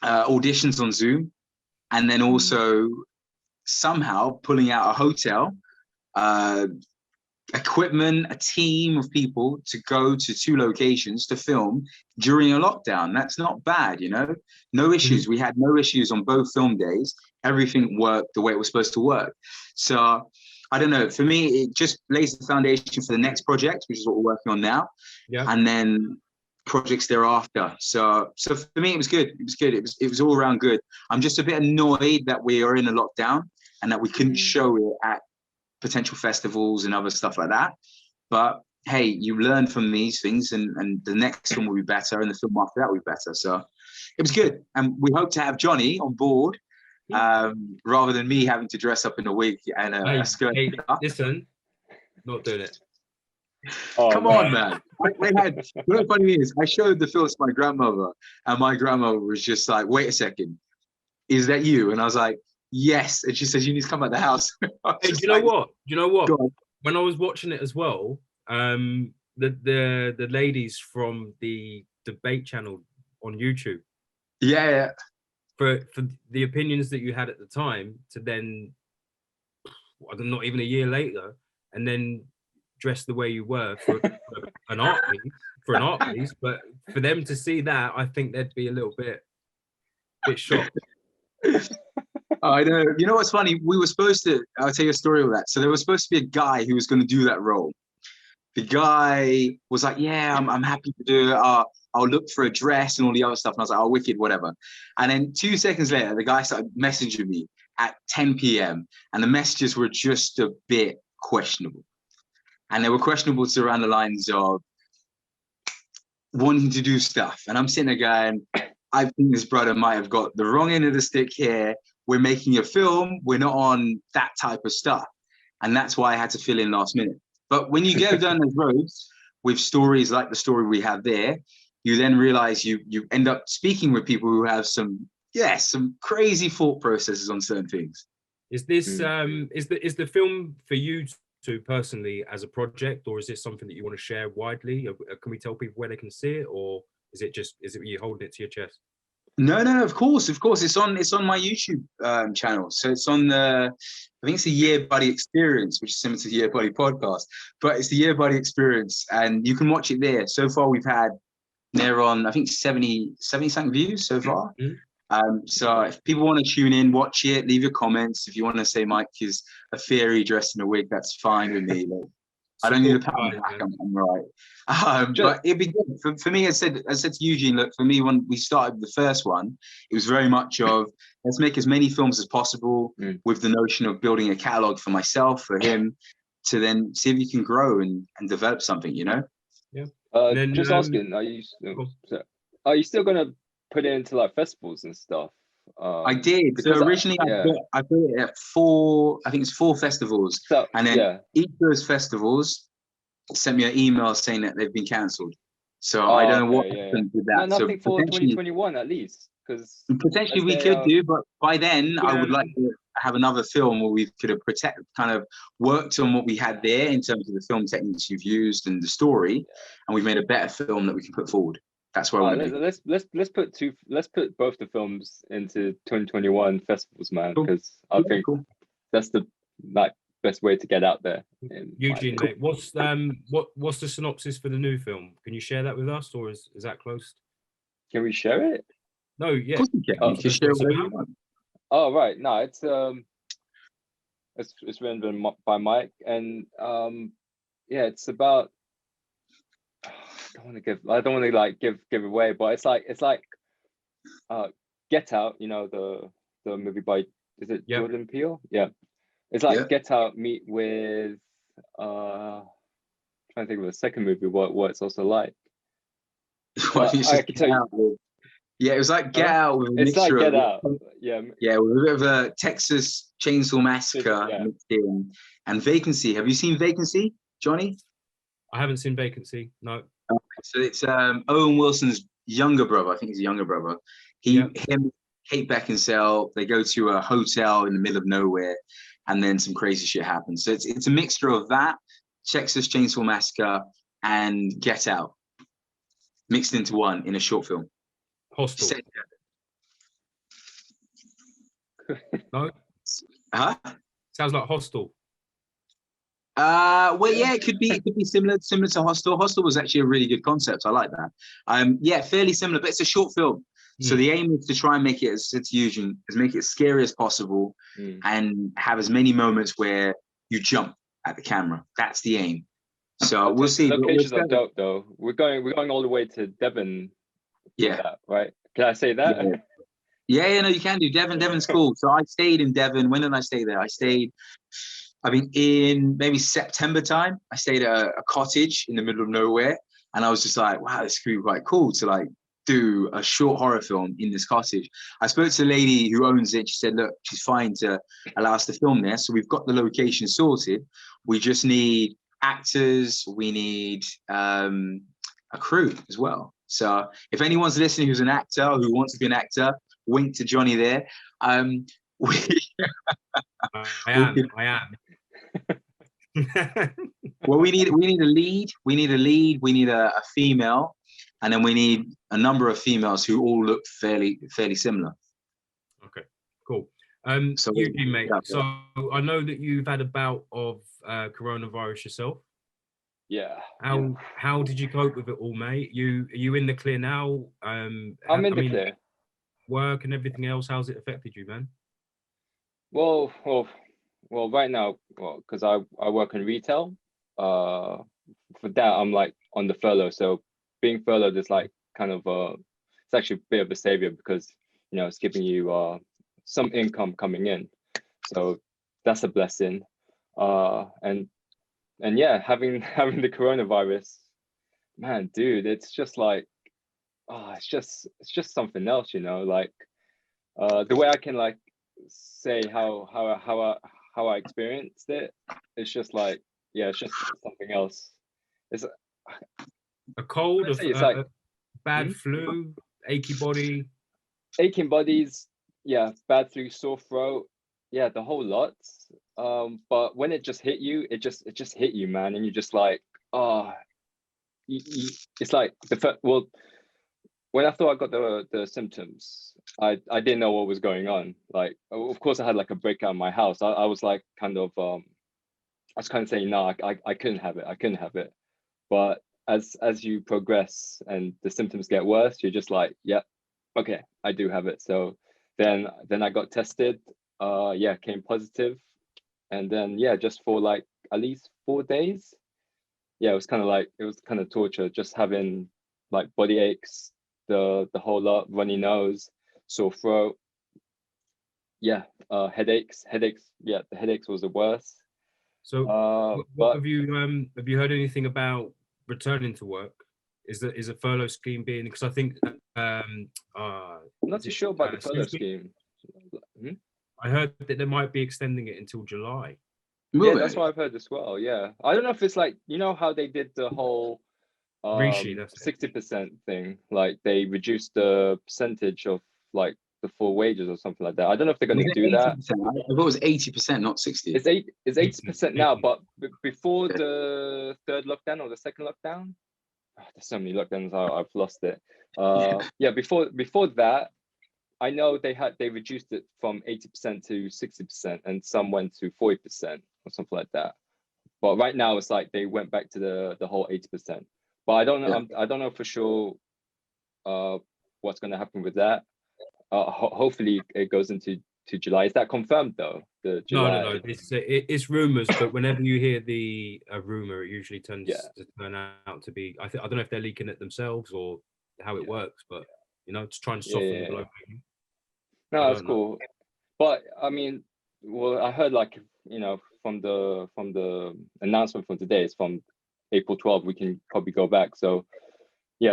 auditions on Zoom, and then also somehow pulling out a hotel, equipment, a team of people to go to 2 locations to film during a lockdown. That's not bad, no issues. We had no issues on both film days. Everything worked the way it was supposed to work. So I don't know, for me, it just lays the foundation for the next project, which is what we're working on now. And then projects thereafter. So for me, it was good. It was all around good. I'm just a bit annoyed that we are in a lockdown and that we couldn't show it at potential festivals and other stuff like that. But hey, you learn from these things, and the next one will be better, and the film after that will be better. So it was good, and we hope to have Johnny on board rather than me having to dress up in a wig and a skirt. Hey, listen, not doing it. Come on, man. The funny is, I showed the film to my grandmother, and my grandmother was just like, "Wait a second, is that you?" And I was like, "Yes." And she says, "You need to come out the house." Hey, do you know what? When I was watching it as well, the ladies from the debate channel on YouTube, for the opinions that you had at the time to then, not even a year later, and then dress the way you were for an art piece, but for them to see that, I think they'd be a little bit shocked. I know. You know what's funny? We were supposed to. I'll tell you a story of that. So there was supposed to be a guy who was going to do that role. The guy was like, "Yeah, I'm happy to do it. I'll look for a dress and all the other stuff." And I was like, "Oh, wicked, whatever." And then 2 seconds later, the guy started messaging me at 10 p.m. and the messages were just a bit questionable. And they were questionable to around the lines of wanting to do stuff. And I'm sitting there going, I think this brother might have got the wrong end of the stick here. We're making a film. We're not on that type of stuff. And that's why I had to fill in last minute. But when you go down those roads with stories like the story we have there, you then realize you end up speaking with people who have some crazy thought processes on certain things. Is this is the film for you to personally as a project, or is this something that you want to share widely? Can we tell people where they can see it, or is it you holding it to your chest? No, of course. It's on my YouTube channel. So it's on I think it's the Year Buddy Experience, which is similar to the Year Buddy podcast, but it's the Year Buddy Experience, and you can watch it there. So far, we've had near on, I think 70 something views so far. Mm-hmm. So if people want to tune in, watch it, leave your comments. If you want to say Mike is a fairy dressed in a wig, that's fine with me. Like, I don't need a pat on the back. I'm right. But it'd be good for me. I said to Eugene, look, for me, when we started the first one, it was very much of let's make as many films as possible with the notion of building a catalog for myself, for him, to then see if you can grow and develop something, you know? Yeah. Just asking, are you still gonna put it into like festivals and stuff? I did. So originally I put it at 4, I think it's 4 festivals. So, and then each of those festivals sent me an email saying that they've been cancelled. So I don't know what happened with that. No, nothing for 2021 at least. Because potentially we could do, but by then I would like to have another film where we could have kind of worked on what we had there in terms of the film techniques you've used and the story, and we've made a better film that we can put forward. That's where let's put both the films into 2021 festivals, man, because I think that's the best way to get out there. Eugene, mate, what's the synopsis for the new film? Can you share that with us, or is that closed? Can we share it? No, yeah. You can share it. Oh right, no, it's written by Mike, and it's about. I don't want to like give away, but it's like Get Out, you know, the movie by, is it Jordan Peele? Yeah, it's like Get Out meet with trying to think of a second movie what it's also like. I can tell you. Yeah, it was like Get Out with a it's mixture like Get of, Out. Yeah, with a bit of a Texas Chainsaw Massacre mixed in, and Vacancy. Have you seen Vacancy, Johnny? I haven't seen Vacancy. No. So it's Owen Wilson's younger brother. I think he's a younger brother. Him, Kate Beckinsale. They go to a hotel in the middle of nowhere, and then some crazy shit happens. So it's a mixture of that, Texas Chainsaw Massacre, and Get Out, mixed into one in a short film. Hostel. No. Huh? Sounds like Hostel. Well, yeah, it could be similar to Hostel. Hostel was actually a really good concept. I like that. Fairly similar, but it's a short film. So the aim is to try and make it, as it's Eugene, is make it as scary as possible and have as many moments where you jump at the camera. That's the aim. So we'll see. The locations are dope, though. We're going all the way to Devon. Yeah. Right. Can I say that? Yeah, no, you can do. Devon's cool. So I stayed in Devon. When did I stay there? I mean, in maybe September time, I stayed at a cottage in the middle of nowhere. And I was just like, wow, this could be quite cool to like do a short horror film in this cottage. I spoke to the lady who owns it. She said, look, she's fine to allow us to film there. So we've got the location sorted. We just need actors. We need a crew as well. So if anyone's listening who's an actor or who wants to be an actor, wink to Johnny there. I am. Well, we need a lead. We need a female, and then we need a number of females who all look fairly similar. Okay, cool. So Eugene, mate. So I know that you've had a bout of coronavirus yourself. Yeah. How did you cope with it all, mate? Are you in the clear now? I'm in the clear. Work and everything else, how's it affected you, man? Well, right now, because I work in retail, for that I'm like on the furlough. So being furloughed is like kind of it's actually a bit of a savior, because it's giving you some income coming in. So that's a blessing. And yeah, having the coronavirus, man, dude, it's just like, it's just something else, like the way I can like say how I experienced it, it's just like, yeah, it's just something else. It's a cold, it's like a bad flu, aching bodies, yeah, bad flu, sore throat, yeah, the whole lot. But when it just hit you, it just hit you, man, and you're just like, it's like when I thought I got the symptoms, I didn't know what was going on. Like, of course, I had like a breakout in my house. I was like I was kind of saying, no, I couldn't have it. But as you progress and the symptoms get worse, you're just like, yeah, okay, I do have it. So then I got tested, came positive, and then just for like at least 4 days, it was kind of torture, just having like body aches, the whole lot, runny nose, sore throat, headaches. Yeah, the headaches was the worst. So but have you heard anything about returning to work? Is a furlough scheme being, because I think I'm not too sure about the furlough scheme. I heard that they might be extending it until July. Yeah, that's what I've heard as well. Yeah, I don't know if it's like, how they did the whole 60% thing, like they reduced the percentage of like the full wages or something like that. I don't know if they're going to do that. I thought it was 80%, not 60. It's 80% now, but before the third lockdown or the second lockdown, there's so many lockdowns, I've lost it. Before that, I know they reduced it from 80% to 60%, and some went to 40% or something like that. But right now it's like they went back to the whole 80%. But I don't know. I don't know for sure what's going to happen with that. Hopefully it goes into July. Is that confirmed though? The July? No. It's rumors, but whenever you hear a rumor, it usually tends to turn out to be. I don't know if they're leaking it themselves or how it works, but to try and soften the blow. No, that's cool. But I mean, well, I heard like from the announcement from today, it's from April 12th. We can probably go back. So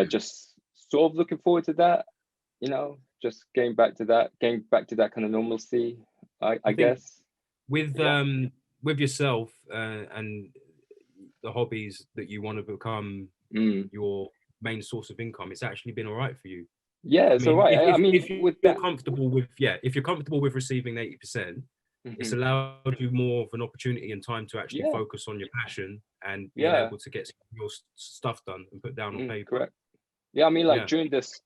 just sort of looking forward to that. Just getting back to that kind of normalcy. I guess with yourself and the hobbies that you want to become your main source of income, it's actually been all right for you. Yeah, it's all right. If you're comfortable with receiving 80%, it's allowed you more of an opportunity and time to actually focus on your passion and being able to get your stuff done and put down on paper. Correct. Yeah, I mean, like during this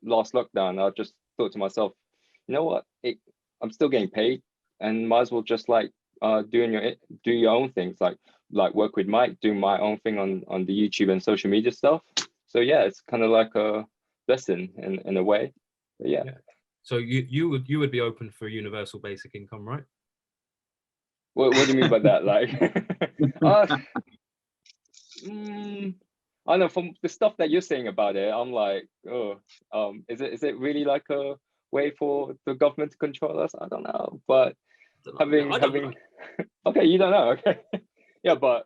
last lockdown, I just thought to myself, you know what? I'm still getting paid, and might as well just like do your own things, like work with Mike, do my own thing on the YouTube and social media stuff. So it's kind of like a lesson in a way. But yeah. So you would be open for universal basic income, right? What do you mean by that? Like, I don't know, from the stuff that you're saying about it, I'm like, is it really like a way for the government to control us? I don't know, but having okay, you don't know, okay, yeah, but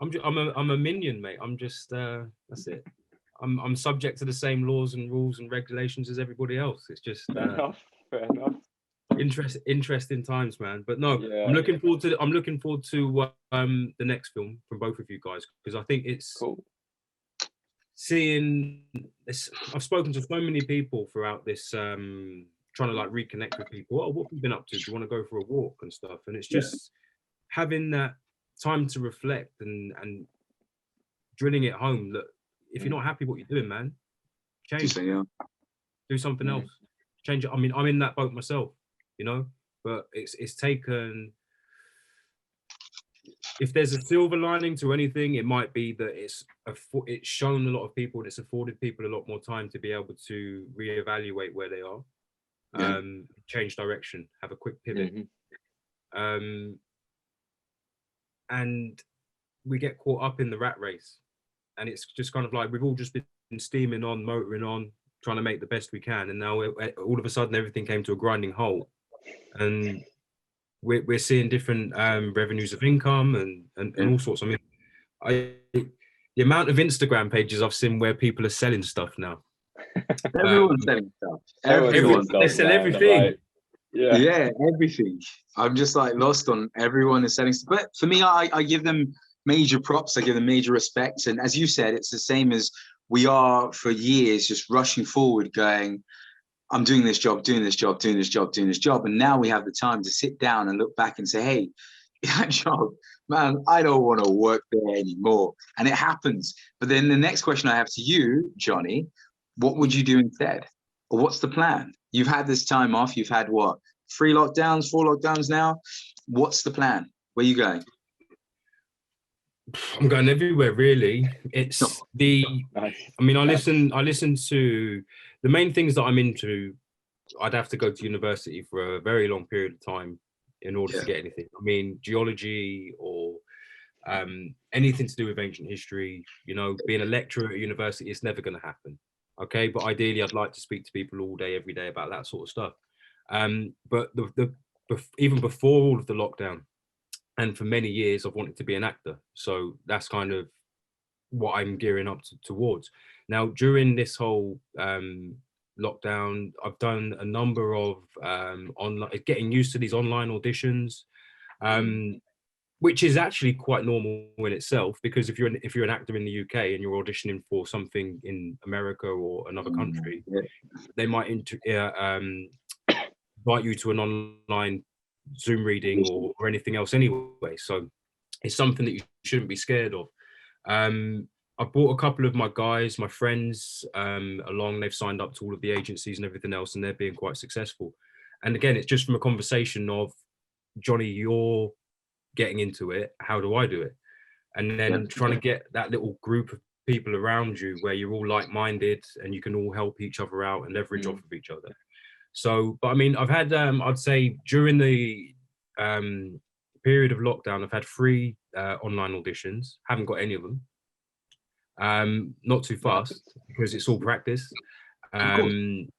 I'm a minion, mate. I'm just that's it. I'm subject to the same laws and rules and regulations as everybody else. It's just fair enough. Interesting times, man. But no, I'm looking forward to the next film from both of you guys, because I think it's cool. Seeing this, I've spoken to so many people throughout this, trying to like reconnect with people. What have you been up to? Do you want to go for a walk and stuff? And it's just having that time to reflect and drilling it home that if you're not happy what you're doing, man, change. Do something else. Change it. I mean, I'm in that boat myself, but it's taken if there's a silver lining to anything, it might be that it's shown a lot of people, and it's afforded people a lot more time to be able to reevaluate where they are, change direction, have a quick pivot. And we get caught up in the rat race, and it's just kind of like we've all just been steaming on, motoring on, trying to make the best we can, and now all of a sudden everything came to a grinding halt, and we're seeing different revenues of income and all sorts. I mean, the amount of Instagram pages I've seen where people are selling stuff now. Everyone's selling stuff. They sell everything. Right. Yeah, everything. I'm just like lost on everyone is selling stuff. But for me, I give them major props. I give them major respect. And as you said, it's the same as we are for years, just rushing forward, going, I'm doing this job, doing this job, doing this job, doing this job. And now we have the time to sit down and look back and say, hey, that job, man, I don't want to work there anymore. And it happens. But then the next question I have to you, Johnny, what would you do instead? Or what's the plan? You've had this time off. You've had what? 3 lockdowns, 4 lockdowns now. What's the plan? Where are you going? I'm going everywhere, really. It's I mean, I listen to the main things that I'm into. I'd have to go to university for a very long period of time in order to get anything. I mean, geology or anything to do with ancient history, you know, being a lecturer at university, it's never going to happen. Okay, but ideally, I'd like to speak to people all day, every day about that sort of stuff. But even before all of the lockdown, and for many years, I've wanted to be an actor. So that's kind of what I'm gearing up towards. Now, during this whole lockdown, I've done a number of getting used to these online auditions, which is actually quite normal in itself, because if you're an actor in the UK and you're auditioning for something in America or another country, they might invite you to an online Zoom reading or anything else anyway. So it's something that you shouldn't be scared of. I brought a couple of my guys, my friends along. They've signed up to all of the agencies and everything else, and they're being quite successful. And again, it's just from a conversation of, Johnny, you're getting into it, how do I do it? And then trying to get that little group of people around you where you're all like-minded and you can all help each other out and leverage off of each other. So, but I mean, I've had, I'd say during the period of lockdown, I've had 3 online auditions, haven't got any of them. Not too fast, because it's all practice. And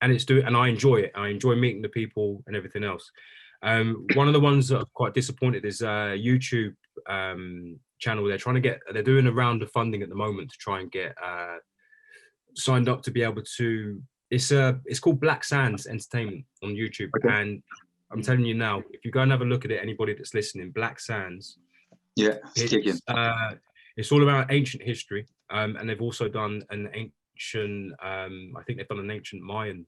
I enjoy it. I enjoy meeting the people and everything else. One of the ones that I'm quite disappointed is a YouTube channel. They're doing a round of funding at the moment to try and get signed up to be able to. It's called Black Sands Entertainment on YouTube, and I'm telling you now, if you go and have a look at it, anybody that's listening, Black Sands, it's all about ancient history, and they've also done an ancient, I think they've done an ancient Mayan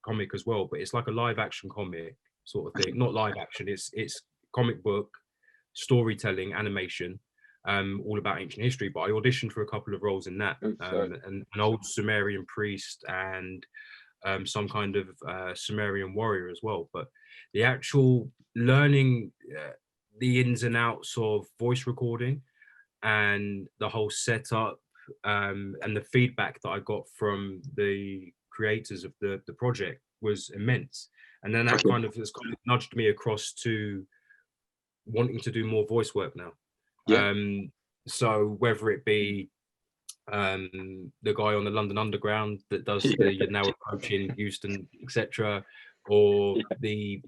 comic as well, but it's like a live action comic sort of thing. Not live action, it's comic book, storytelling, animation, all about ancient history. But I auditioned for a couple of roles in that, an old Sumerian priest and some kind of Sumerian warrior as well. But the actual learning the ins and outs of voice recording and the whole setup and the feedback that I got from the creators of the project was immense. And then that kind of has nudged me across to wanting to do more voice work now. So whether it be the guy on the London Underground that does the Now Approaching Houston, etc., or the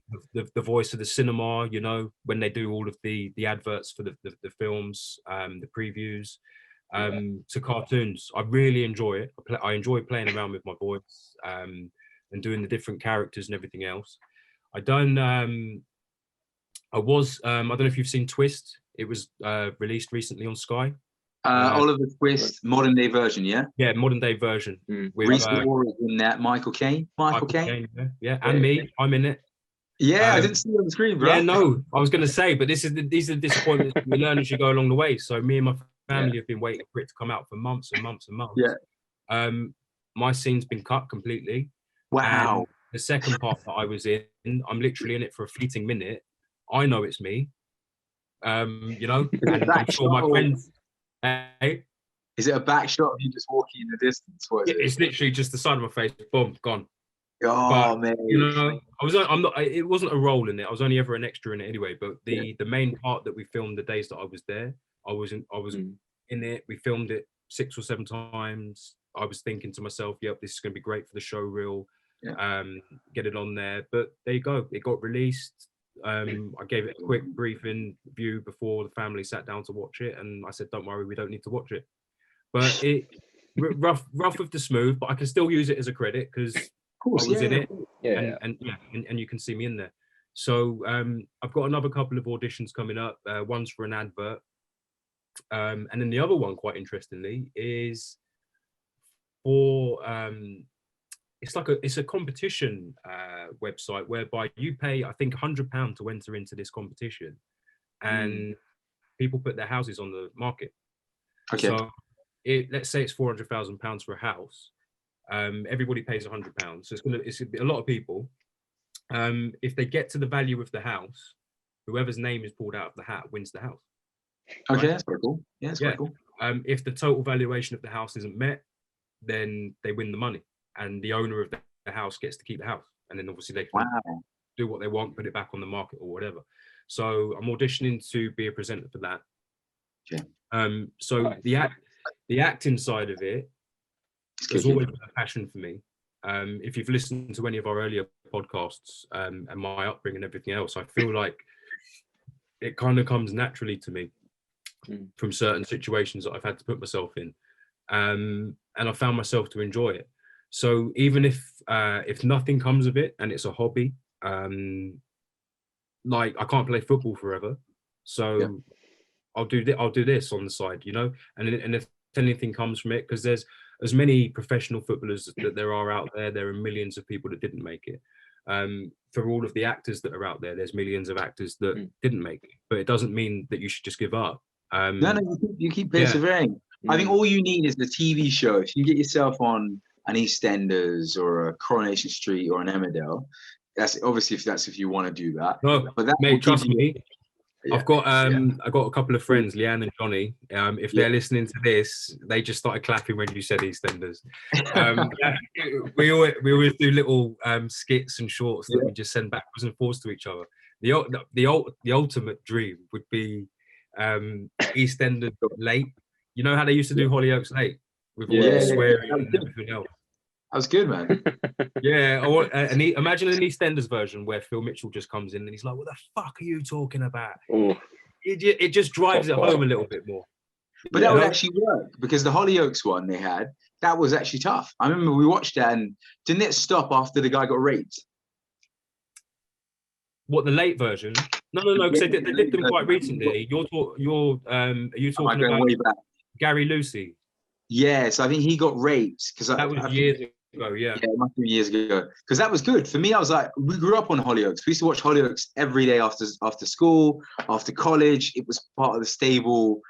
voice of the cinema, you know, when they do all of the adverts for the films, the previews, to cartoons. I really enjoy it. I enjoy playing around with my voice and doing the different characters and everything else. I don't know if you've seen Twist. It was released recently on Sky. Oliver Twist, modern day version, yeah? Yeah, modern day version. Reese Moore in that, Michael Caine. Michael Caine. And me, I'm in it. Yeah, I didn't see it on the screen, bro. Yeah, no, I was going to say, but these are the disappointments we learn as you go along the way. So me and my family have been waiting for it to come out for months and months and months. Yeah. My scene's been cut completely. Wow. And the second part that I was in, I'm literally in it for a fleeting minute. I know it's me. You know, and I'm sure my friends. Hey, is it a back shot of you just walking in the distance? What is it? It's literally just the side of my face. Boom, gone. Oh, man. You know, I'm not. It wasn't a role in it. I was only ever an extra in it anyway. But the main part that we filmed the days that I was there, I was in it. We filmed it 6 or 7 times. I was thinking to myself, "Yep, this is going to be great for the show reel." Get it on there. But there you go. It got released. I gave it a quick briefing view before the family sat down to watch it, and I said, "Don't worry, we don't need to watch it." But it rough with the smooth, but I can still use it as a credit because I was in it, and you can see me in there. So I've got another couple of auditions coming up. One's for an advert, and then the other one, quite interestingly, is for it's a competition website whereby you pay, I think, £100 to enter into this competition, and people put their houses on the market. Okay. So let's say it's £400,000 for a house. Everybody pays £100, so it's a lot of people. If they get to the value of the house, whoever's name is pulled out of the hat wins the house. Okay, right? That's quite cool. Yeah, that's quite cool. If the total valuation of the house isn't met, then they win the money, and the owner of the house gets to keep the house, and then obviously they can do what they want, put it back on the market or whatever. So I'm auditioning to be a presenter for that. Okay. So nice. The acting side of it has always been a passion for me. If you've listened to any of our earlier podcasts and my upbringing and everything else, I feel like it kind of comes naturally to me from certain situations that I've had to put myself in, and I found myself to enjoy it. So even if nothing comes of it and it's a hobby, like I can't play football forever, so I'll do this on the side, you know, and if anything comes from it, because there's as many professional footballers that there are out there, there are millions of people that didn't make it. For all of the actors that are out there, there's millions of actors that didn't make it, but it doesn't mean that you should just give up. No, you keep persevering. I think all you need is the TV show. If you get yourself on an EastEnders or a Coronation Street or an Emmerdale, that's obviously if you want to do that. No, but that mate, trust me. Yeah. I've got a couple of friends, Leanne and Johnny. If they're listening to this, they just started clapping when you said EastEnders. We always do little skits and shorts that we just send backwards and forwards to each other. The ultimate dream would be EastEnders late. You know how they used to do Hollyoaks late with all the swearing and everything else. That was good, man. Imagine an EastEnders version where Phil Mitchell just comes in and he's like, "What the fuck are you talking about?" It just drives it home a little bit more. But that would actually work, because the Hollyoaks one they had, that was actually tough. I remember we watched that, and didn't it stop after the guy got raped? What, the late version? No, because they did them quite recently. Are you talking about way back? Gary Lucy? Yeah, so I think he got raped because that was years ago. Yeah, it must be years ago. Because that was good for me. I was like, we grew up on Hollyoaks. We used to watch Hollyoaks every day after school, after college. It was part of the stable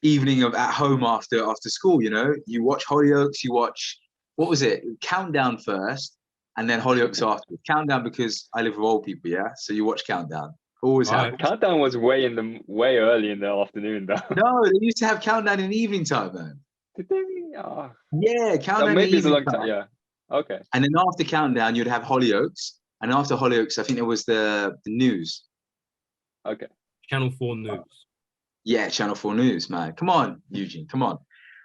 evening of at home after school. You know, you watch Hollyoaks. You watch, what was it? Countdown first, and then Hollyoaks after. Countdown, because I live with old people. Yeah, so you watch Countdown. Always happens. Countdown was way early in the afternoon, though. No, they used to have Countdown in the evening time, man. Did they? Yeah, Countdown. Maybe it's a long time. Yeah. Okay. And then after Countdown, you'd have Hollyoaks, and after Hollyoaks, I think there was the news. Okay. Channel 4 News. Yeah, Channel 4 News, man. Come on, Eugene. Come on.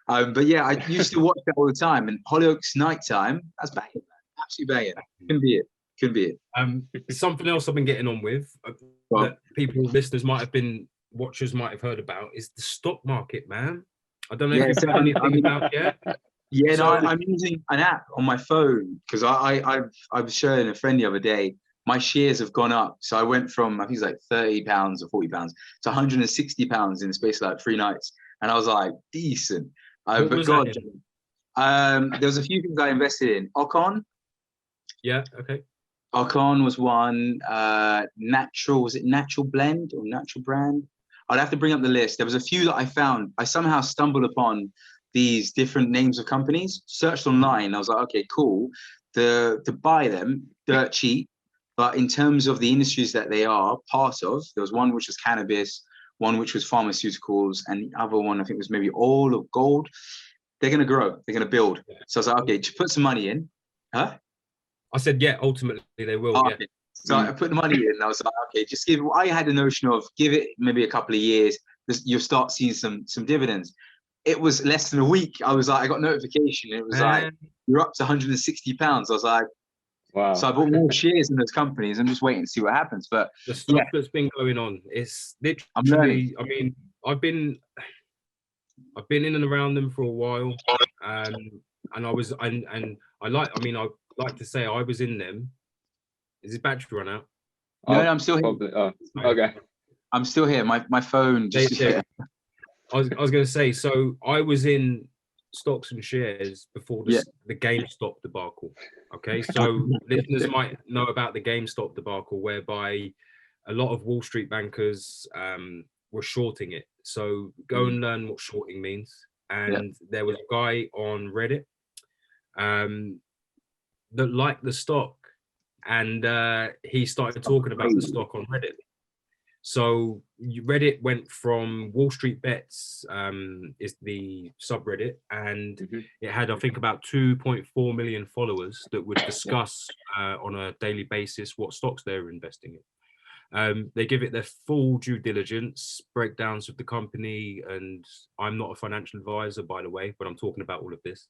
But yeah, I used to watch that all the time. And Hollyoaks nighttime, that's banging, man. Absolutely banging. Couldn't be it. Something else I've been getting on with that listeners watchers might have heard about is the stock market, man. I don't know if you've heard anything about yet. Yeah, I'm using an app on my phone because I was showing a friend the other day. My shares have gone up, so I went from, I think it's like £30 or £40 to £160 in the space of like 3 nights, and I was like, decent. But God, there was a few things I invested in. Ocon. Yeah. Okay. Ocon was one. Natural Blend or Natural Brand? I'd have to bring up the list. There was a few that I found. I somehow stumbled upon these different names of companies, searched online. I was like, okay, cool. To buy them, dirt cheap. But in terms of the industries that they are part of, there was one which was cannabis, one which was pharmaceuticals, and the other one I think was maybe oil or gold. They're going to grow. They're going to build. So I was like, okay, just put some money in. Huh? I said, yeah, ultimately they will. Oh, yeah. Okay. So I put the money in. And I was like, okay, just give. I had the notion of give it maybe a couple of years. You'll start seeing some dividends. It was less than a week. I was like, I got notification. It was like you're up to £160. I was like, wow. So I bought more shares in those companies. I'm just waiting to see what happens. But the stuff that's been going on, it's literally. I'm learning. I mean, I've been in and around them for a while, and I was and I like. I mean, I like to say I was in them. Is his battery run out? No, I'm still here. Probably. Oh, okay. I'm still here. My phone just. I was going to say. So I was in stocks and shares before the GameStop debacle. Okay, so listeners might know about the GameStop debacle, whereby a lot of Wall Street bankers were shorting it. So go and learn what shorting means. And there was a guy on Reddit that liked the stock, and he started talking about the stock on Reddit. So Reddit went from Wall Street Bets is the subreddit, and it had, I think, about 2.4 million followers that would discuss on a daily basis what stocks they were investing in. They give it their full due diligence, breakdowns of the company, and I'm not a financial advisor, by the way, but I'm talking about all of this.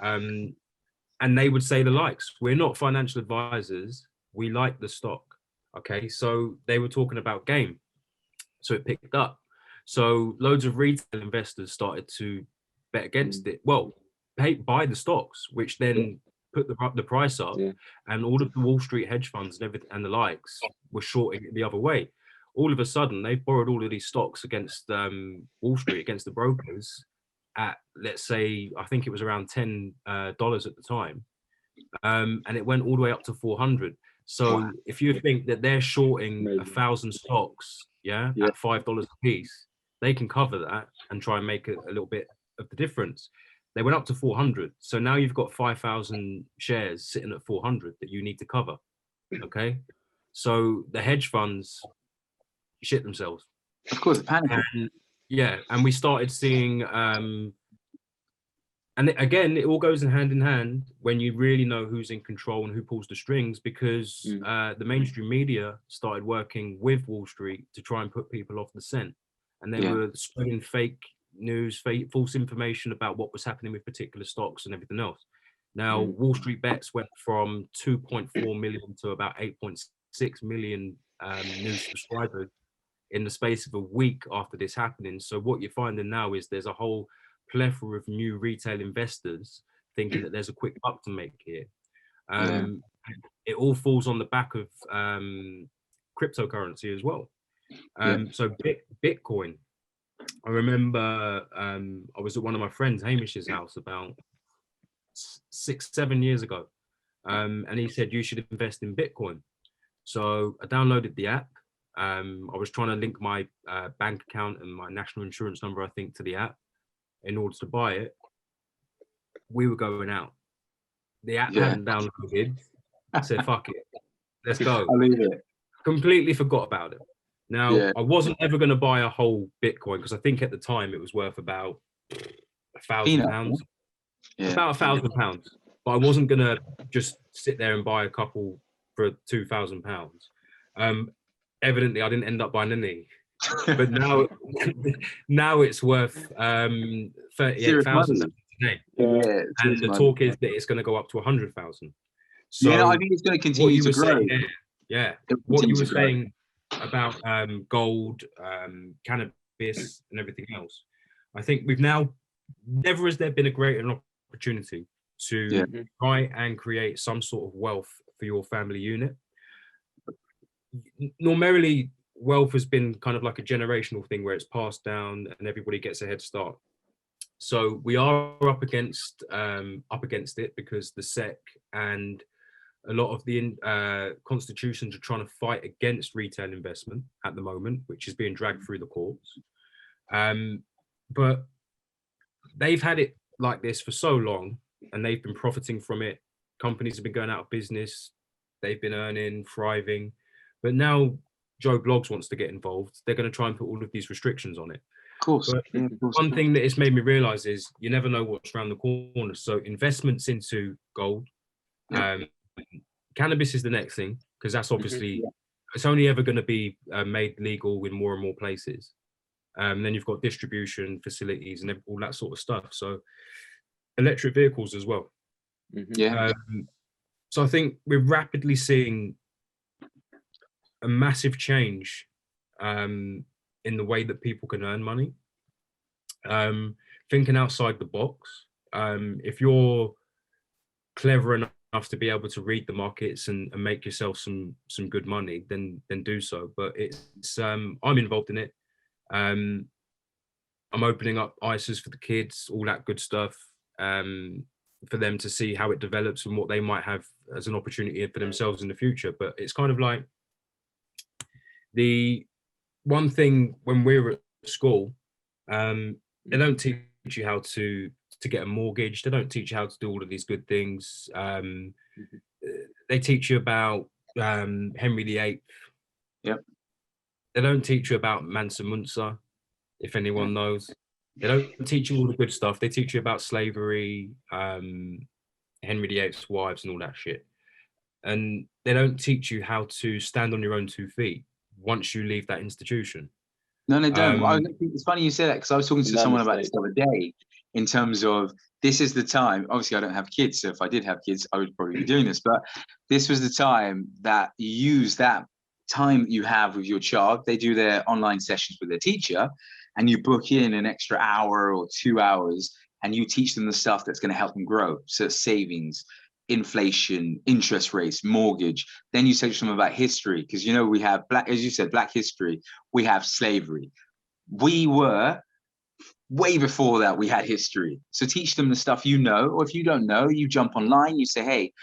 And they would say the likes. We're not financial advisors. We like the stock. Okay, so they were talking about game, so it picked up. So loads of retail investors started to bet against it. Well, buy the stocks, which then put the price up, and all of the Wall Street hedge funds and everything and the likes were shorting it the other way. All of a sudden, they've borrowed all of these stocks against Wall Street, against the brokers, at, let's say, I think it was around $10 at the time, and it went all the way up to 400. So if you think that they're shorting 1,000 stocks, at $5 a piece, they can cover that and try and make a little bit of the difference. They went up to 400. So now you've got 5,000 shares sitting at 400 that you need to cover. Okay. So the hedge funds shit themselves. Of course, panic. And we started seeing, and again, it all goes in hand when you really know who's in control and who pulls the strings, because the mainstream media started working with Wall Street to try and put people off the scent. And they were spreading fake news, false information about what was happening with particular stocks and everything else. Now, Wall Street Bets went from 2.4 million to about 8.6 million new subscribers in the space of a week after this happening. So what you're finding now is there's a whole plethora of new retail investors thinking that there's a quick buck to make here. It all falls on the back of cryptocurrency as well. So Bitcoin. I remember I was at one of my friends, Hamish's house, about 6-7 years ago, and he said you should invest in Bitcoin. So I downloaded the app. I was trying to link my bank account and my national insurance number, I think, to the app in order to buy it. We were going out. The app hadn't downloaded. I said, fuck it, let's go. I'll leave it. Completely forgot about it. Now, I wasn't ever going to buy a whole Bitcoin, because I think at the time it was worth about £1,000. About £1,000. But I wasn't going to just sit there and buy a couple for £2,000. Evidently, I didn't end up buying any. But now it's worth 38,000 today. And the talk is that it's going to go up to 100,000. So I think it's going to continue to grow. What you were saying about gold, cannabis, and everything else, I think we've now, never has there been a greater opportunity to try and create some sort of wealth for your family unit. Normally, wealth has been kind of like a generational thing where it's passed down and everybody gets a head start. So we are up against it, because the SEC and a lot of the constitutions are trying to fight against retail investment at the moment, which is being dragged through the courts. But they've had it like this for so long, and they've been profiting from it. Companies have been going out of business. they've been earning, thriving. But now Joe Bloggs wants to get involved. They're going to try and put all of these restrictions on it. Of course. But one thing that it's made me realize is you never know what's around the corner. So investments into gold, cannabis is the next thing, because that's obviously, it's only ever going to be made legal in more and more places. Then you've got distribution facilities and all that sort of stuff. So electric vehicles as well. So I think we're rapidly seeing a massive change in the way that people can earn money. Thinking outside the box. If you're clever enough to be able to read the markets and make yourself some good money, then do so. But it's I'm involved in it. I'm opening up ISAs for the kids, all that good stuff, for them to see how it develops and what they might have as an opportunity for themselves in the future. But it's kind of like the one thing when we're at school, they don't teach you how to get a mortgage. They don't teach you how to do all of these good things. They teach you about Henry VIII. Yep. They don't teach you about Mansa Musa, if anyone knows. They don't teach you all the good stuff. They teach you about slavery, Henry VIII's wives and all that shit. And they don't teach you how to stand on your own 2 feet once you leave that institution. No, they don't. It's funny you say that, because I was talking to someone about this the other day, in terms of this is the time. Obviously, I don't have kids, so if I did have kids, I would probably be doing this. But this was the time that you use that time that you have with your child. They do their online sessions with their teacher, and you book in an extra hour or 2 hours, and you teach them the stuff that's going to help them grow. So savings, inflation, interest rates, mortgage. Then you teach them about history, because we have as you said, Black history. We have slavery. We were way before that. We had history. So teach them the stuff or if you don't know, you jump online. You say, hey,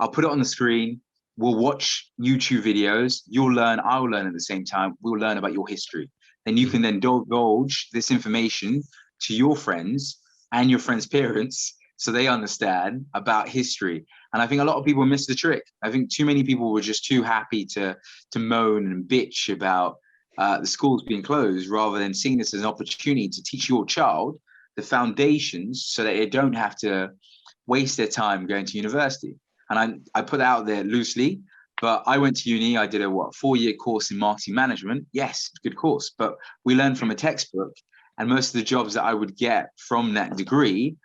I'll put it on the screen. We'll watch YouTube videos. You'll learn. I'll learn at the same time. We'll learn about your history. Then you can then divulge this information to your friends and your friends' parents, so they understand about history. And I think a lot of people miss the trick. I think too many people were just too happy to moan and bitch about the schools being closed, rather than seeing this as an opportunity to teach your child the foundations, so that they don't have to waste their time going to university. And I put that out there loosely, but I went to uni. I did a 4-year course in marketing management. Yes, good course, but we learned from a textbook. And most of the jobs that I would get from that degree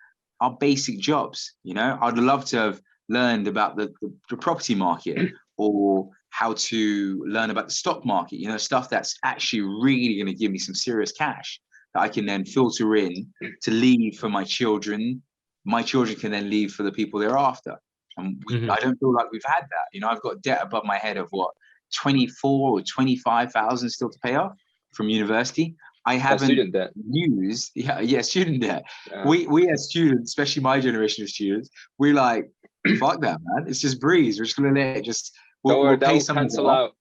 are basic jobs. I'd love to have learned about the property market, or how to learn about the stock market, stuff that's actually really going to give me some serious cash that I can then filter in to leave for my children. My children can then leave for the people they're after. And I don't feel like we've had that. I've got debt above my head of 24 or 25,000 still to pay off from university. I haven't student debt. used, student debt. Yeah. We as students, especially my generation of students, we're like, fuck that, man. It's just breeze. We're just gonna let it just. We'll pay someone cancel out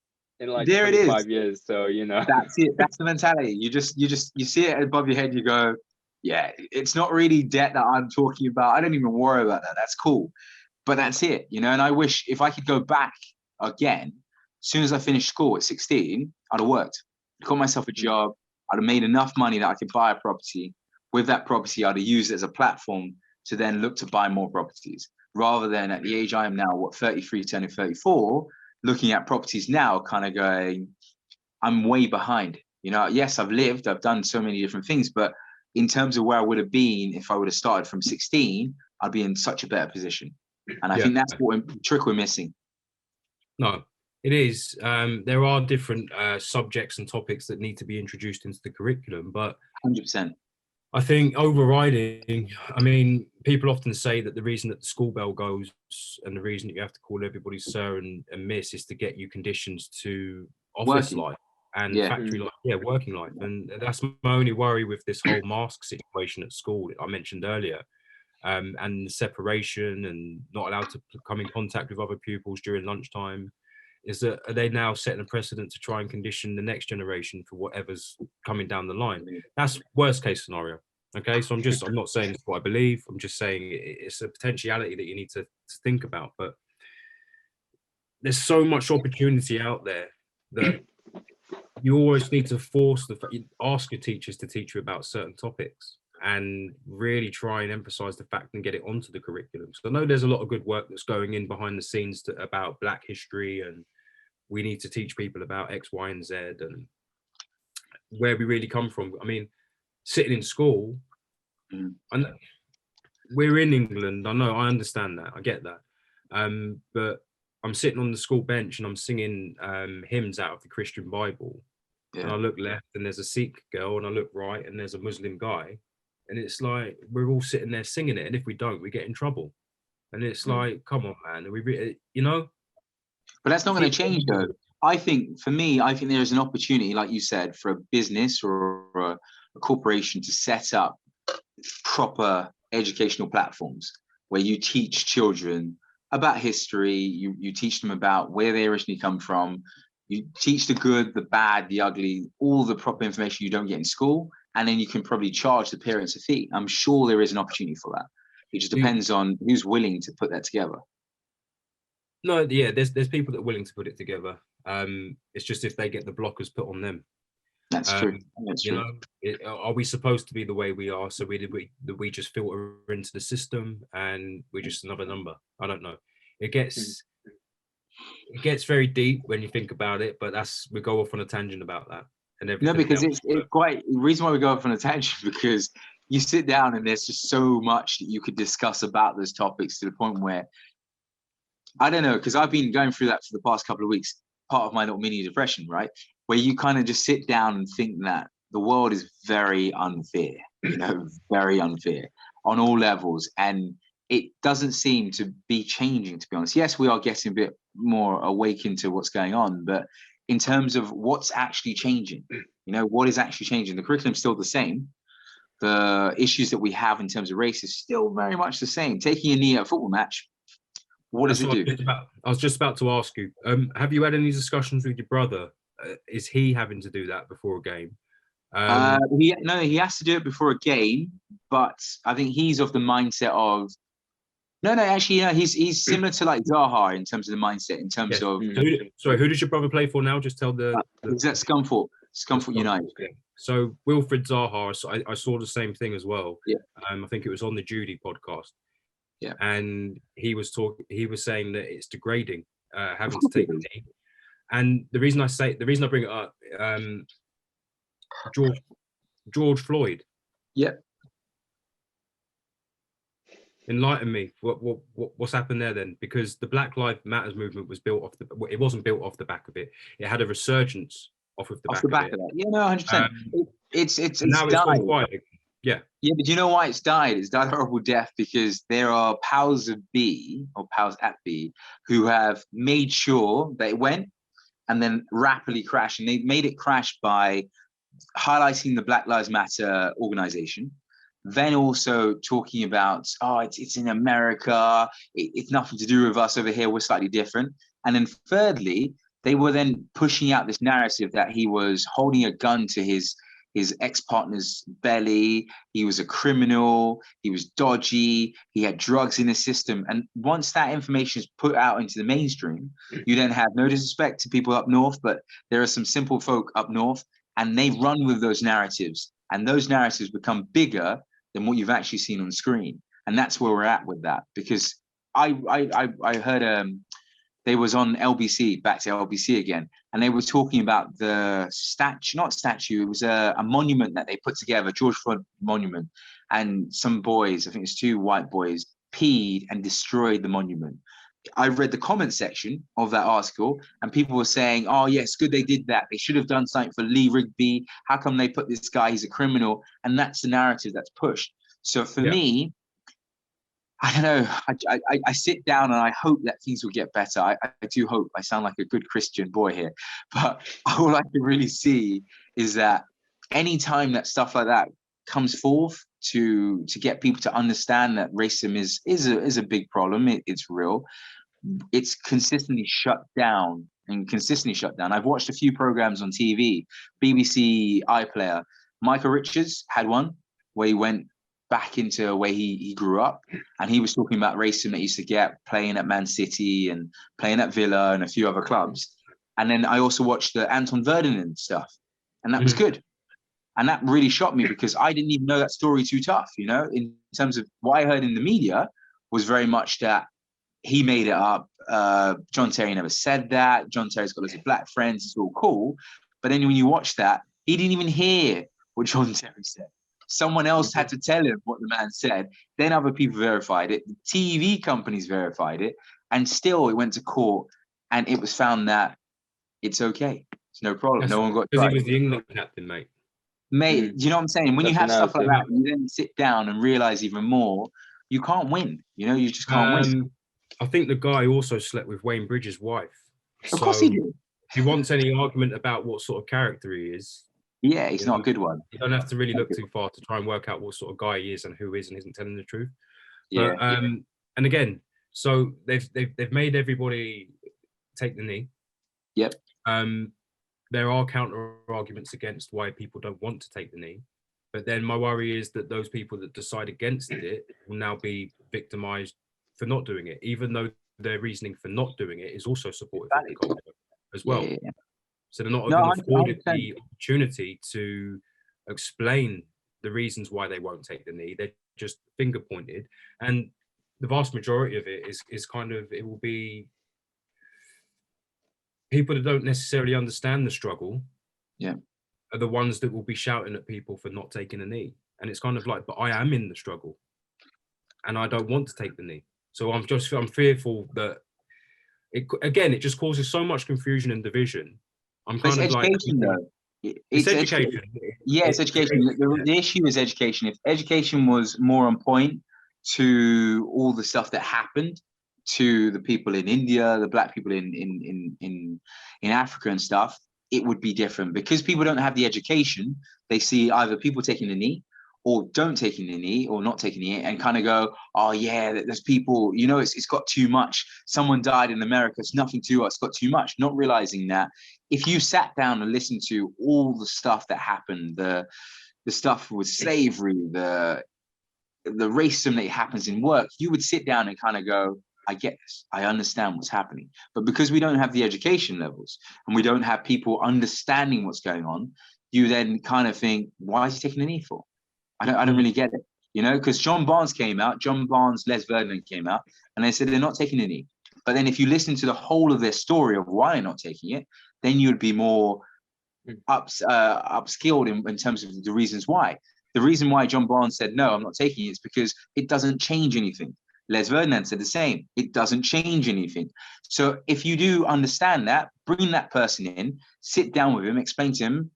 in like there 25 years. So that's it. That's the mentality. You see it above your head. You go, yeah. It's not really debt that I'm talking about. I don't even worry about that. That's cool, but that's it. And I wish if I could go back again, as soon as I finished school at 16, I'd have worked, got myself a job. I'd have made enough money that I could buy a property. With that property, I'd have used it as a platform to then look to buy more properties, rather than at the age I am now, 33, turning 34, looking at properties now, kind of going, I'm way behind. Yes, I've done so many different things, but in terms of where I would have been if I would have started from 16, I'd be in such a better position. And I think that's what trick we're missing. No. It is. There are different subjects and topics that need to be introduced into the curriculum, but 100%. I think overriding, people often say that the reason that the school bell goes and the reason that you have to call everybody sir and miss is to get you conditions to office life and factory life, working life. And that's my only worry with this whole mask situation at school I mentioned earlier. And the separation and not allowed to come in contact with other pupils during lunchtime. Is that are they now setting a precedent to try and condition the next generation for whatever's coming down the line? That's worst case scenario. Okay, so I'm not saying it's what I believe. I'm just saying it's a potentiality that you need to think about. But there's so much opportunity out there that you always need to ask your teachers to teach you about certain topics and really try and emphasize the fact and get it onto the curriculum. So I know there's a lot of good work that's going in behind the scenes about Black history, and we need to teach people about X, Y, and Z and where we really come from. I mean, sitting in school, and we're in England. I know, I understand that. I get that. But I'm sitting on the school bench and I'm singing hymns out of the Christian Bible. Yeah. And I look left and there's a Sikh girl, and I look right and there's a Muslim guy. And it's like, we're all sitting there singing it. And if we don't, we get in trouble. And it's like, come on, man. Are we, you know? But that's not going to change, though. I think, for me, I think there's an opportunity, like you said, for a business or a corporation to set up proper educational platforms where you teach children about history, you teach them about where they originally come from, you teach the good, the bad, the ugly, all the proper information you don't get in school, and then you can probably charge the parents a fee. I'm sure there is an opportunity for that. It just depends on who's willing to put that together. No, yeah, there's people that are willing to put it together. It's just if they get the blockers put on them. That's true. That's true. Are we supposed to be the way we are? So we just filter into the system and we're just another number? I don't know. It gets very deep when you think about it, but we go off on a tangent about that. And everything. No, because it's quite the reason why we go off on a tangent, because you sit down and there's just so much that you could discuss about those topics to the point where, I don't know, because I've been going through that for the past couple of weeks, part of my little mini depression, right? Where you kind of just sit down and think that the world is very unfair, very unfair on all levels. And it doesn't seem to be changing, to be honest. Yes, we are getting a bit more awakened to what's going on, but in terms of what's actually changing, what is actually changing? The curriculum's still the same. The issues that we have in terms of race is still very much the same. Taking a knee at a football match, what does it do? I was just about to ask you, have you had any discussions with your brother? Is he having to do that before a game? He has to do it before a game, but I think he's of the mindset of he's similar to like Zaha in terms of the mindset, in terms of. Who does your brother play for now? Just tell he's at Scunthorpe United. Okay. So Wilfred Zaha, I saw the same thing as well. Yeah. I think it was on the Judy podcast. Yeah. And he was saying that it's degrading, having to take a knee. And the reason I bring it up, George Floyd. Yeah. Enlighten me. What's happened there then? Because the Black Lives Matters movement was built off it wasn't built off the back of it. It had a resurgence off the back of it. Yeah, no, 100%. It's now died. It's quiet. Yeah. Yeah, but do you know why it's died? It's died a horrible death because there are powers at B who have made sure that it went and then rapidly crashed. And they made it crash by highlighting the Black Lives Matter organization, then also talking about, it's in America, it's nothing to do with us over here, we're slightly different. And then thirdly, they were then pushing out this narrative that he was holding a gun to his ex-partner's belly, he was a criminal, he was dodgy, he had drugs in the system. And once that information is put out into the mainstream, you then have no disrespect to people up north, but there are some simple folk up north, and they run with those narratives. And those narratives become bigger than what you've actually seen on screen. And that's where we're at with that. Because I heard they was on LBC, back to LBC again, and they were talking about the it was a monument that they put together, George Floyd monument, and some boys, I think it's 2 white boys, peed and destroyed the monument. I read the comment section of that article, and people were saying, oh yes, good they did that, they should have done something for Lee Rigby, how come they put this guy, he's a criminal? And that's the narrative that's pushed. So for me, I don't know. I sit down and I hope that things will get better. I do hope. I sound like a good Christian boy here, but all I can really see is that anytime that stuff like that comes forth to get people to understand that racism is a big problem, it's real. It's consistently shut down. I've watched a few programs on TV, BBC iPlayer. Michael Richards had one where he went back into where he grew up, and he was talking about racism that he used to get playing at Man City and playing at Villa and a few other clubs. And then I also watched the Anton Ferdinand stuff, and that was good. And that really shocked me because I didn't even know that story too tough, you know, in terms of what I heard in the media was very much that he made it up. John Terry never said that. John Terry's got lots of black friends. It's all cool. But then when you watch that, he didn't even hear what John Terry said. Someone else had to tell him what the man said. Then other people verified it. The TV companies verified it. And still it went to court and it was found that it's okay. It's no problem. That's no one got because tried. he was the England captain, mate. Mate, do you know what I'm saying? When That's you have stuff like that, narrative. you then sit down and realize even more, you can't win. You know, you just can't win. I think the guy also slept with Wayne Bridges' wife. Of course he did. If you want any argument about what sort of character he is, yeah, he's not a good one. You don't have to really look too far to try and work out what sort of guy he is and who is and isn't telling the truth. Yeah. But, and again, so they've made everybody take the knee. Yep. There are counter arguments against why people don't want to take the knee. But then my worry is that those people that decide against it will now be victimized for not doing it, even though their reasoning for not doing it is also supportive of the culture as well. Yeah. So they're not even afforded the opportunity to explain the reasons why they won't take the knee. They're just finger pointed. And the vast majority of it is kind of, it will be people that don't necessarily understand the struggle are the ones that will be shouting at people for not taking a knee. And it's kind of like, but I am in the struggle and I don't want to take the knee. So I'm fearful that it just causes so much confusion and division. I'm kind of education, like, though. It's education. Yeah, it's education. The issue is education. If education was more on point to all the stuff that happened to the people in India, the black people in Africa and stuff, it would be different. Because people don't have the education, they see either people taking the knee or don't taking the knee or not taking the knee and kind of go, oh yeah, there's people, you know, it's got too much. Someone died in America, it's nothing to us, it's got too much. Not realizing that if you sat down and listened to all the stuff that happened, the stuff with slavery, the racism that happens in work, you would sit down and kind of go, I get this, I understand what's happening. But because we don't have the education levels and we don't have people understanding what's going on, you then kind of think, why is he taking the knee for? I don't really get it, you know, because John Barnes, Les Ferdinand came out and they said they're not taking the knee. But then if you listen to the whole of their story of why they're not taking it, then you'd be more upskilled in terms of the reasons why. The reason why John Barnes said, no, I'm not taking it is because it doesn't change anything. Les Ferdinand said the same. It doesn't change anything. So if you do understand that, bring that person in, sit down with him, explain to him,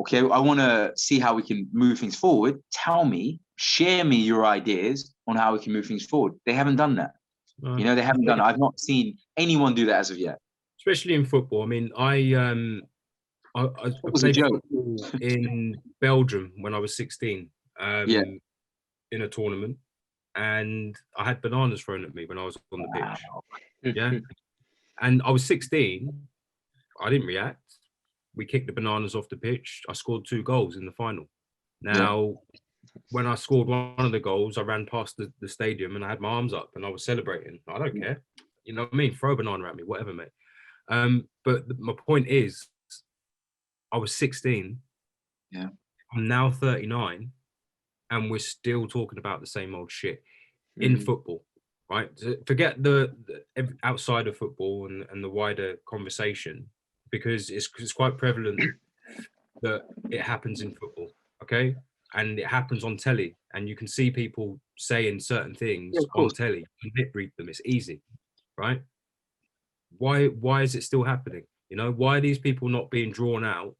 okay, I want to see how we can move things forward. Tell me, share me your ideas on how we can move things forward. They haven't done that. You know, they haven't done it. I've not seen anyone do that as of yet. Especially in football. I mean, I played football in Belgium when I was 16 in a tournament. And I had bananas thrown at me when I was on the pitch. Yeah. And I was 16. I didn't react. We kicked the bananas off the pitch. I scored 2 goals in the final. Now, when I scored one of the goals, I ran past the stadium and I had my arms up and I was celebrating. I don't care. You know what I mean? Throw a banana at me, whatever, mate. But my point is, I was 16. Yeah. I'm now 39. And we're still talking about the same old shit in football, right? Forget the outside of football and the wider conversation, because it's quite prevalent that it happens in football, okay? And it happens on telly, and you can see people saying certain things on telly. You can lip read them, it's easy, right? Why is it still happening? You know, why are these people not being drawn out?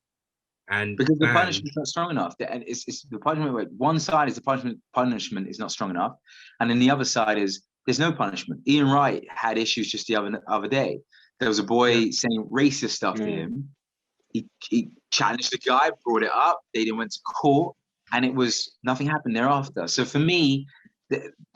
And because the punishment's not strong enough. And it's the punishment. One side is the punishment is not strong enough, and then the other side is there's no punishment. Ian Wright had issues just the other day. There was a boy saying racist stuff to him. He challenged the guy, brought it up. They then went to court, and it was nothing happened thereafter. So for me,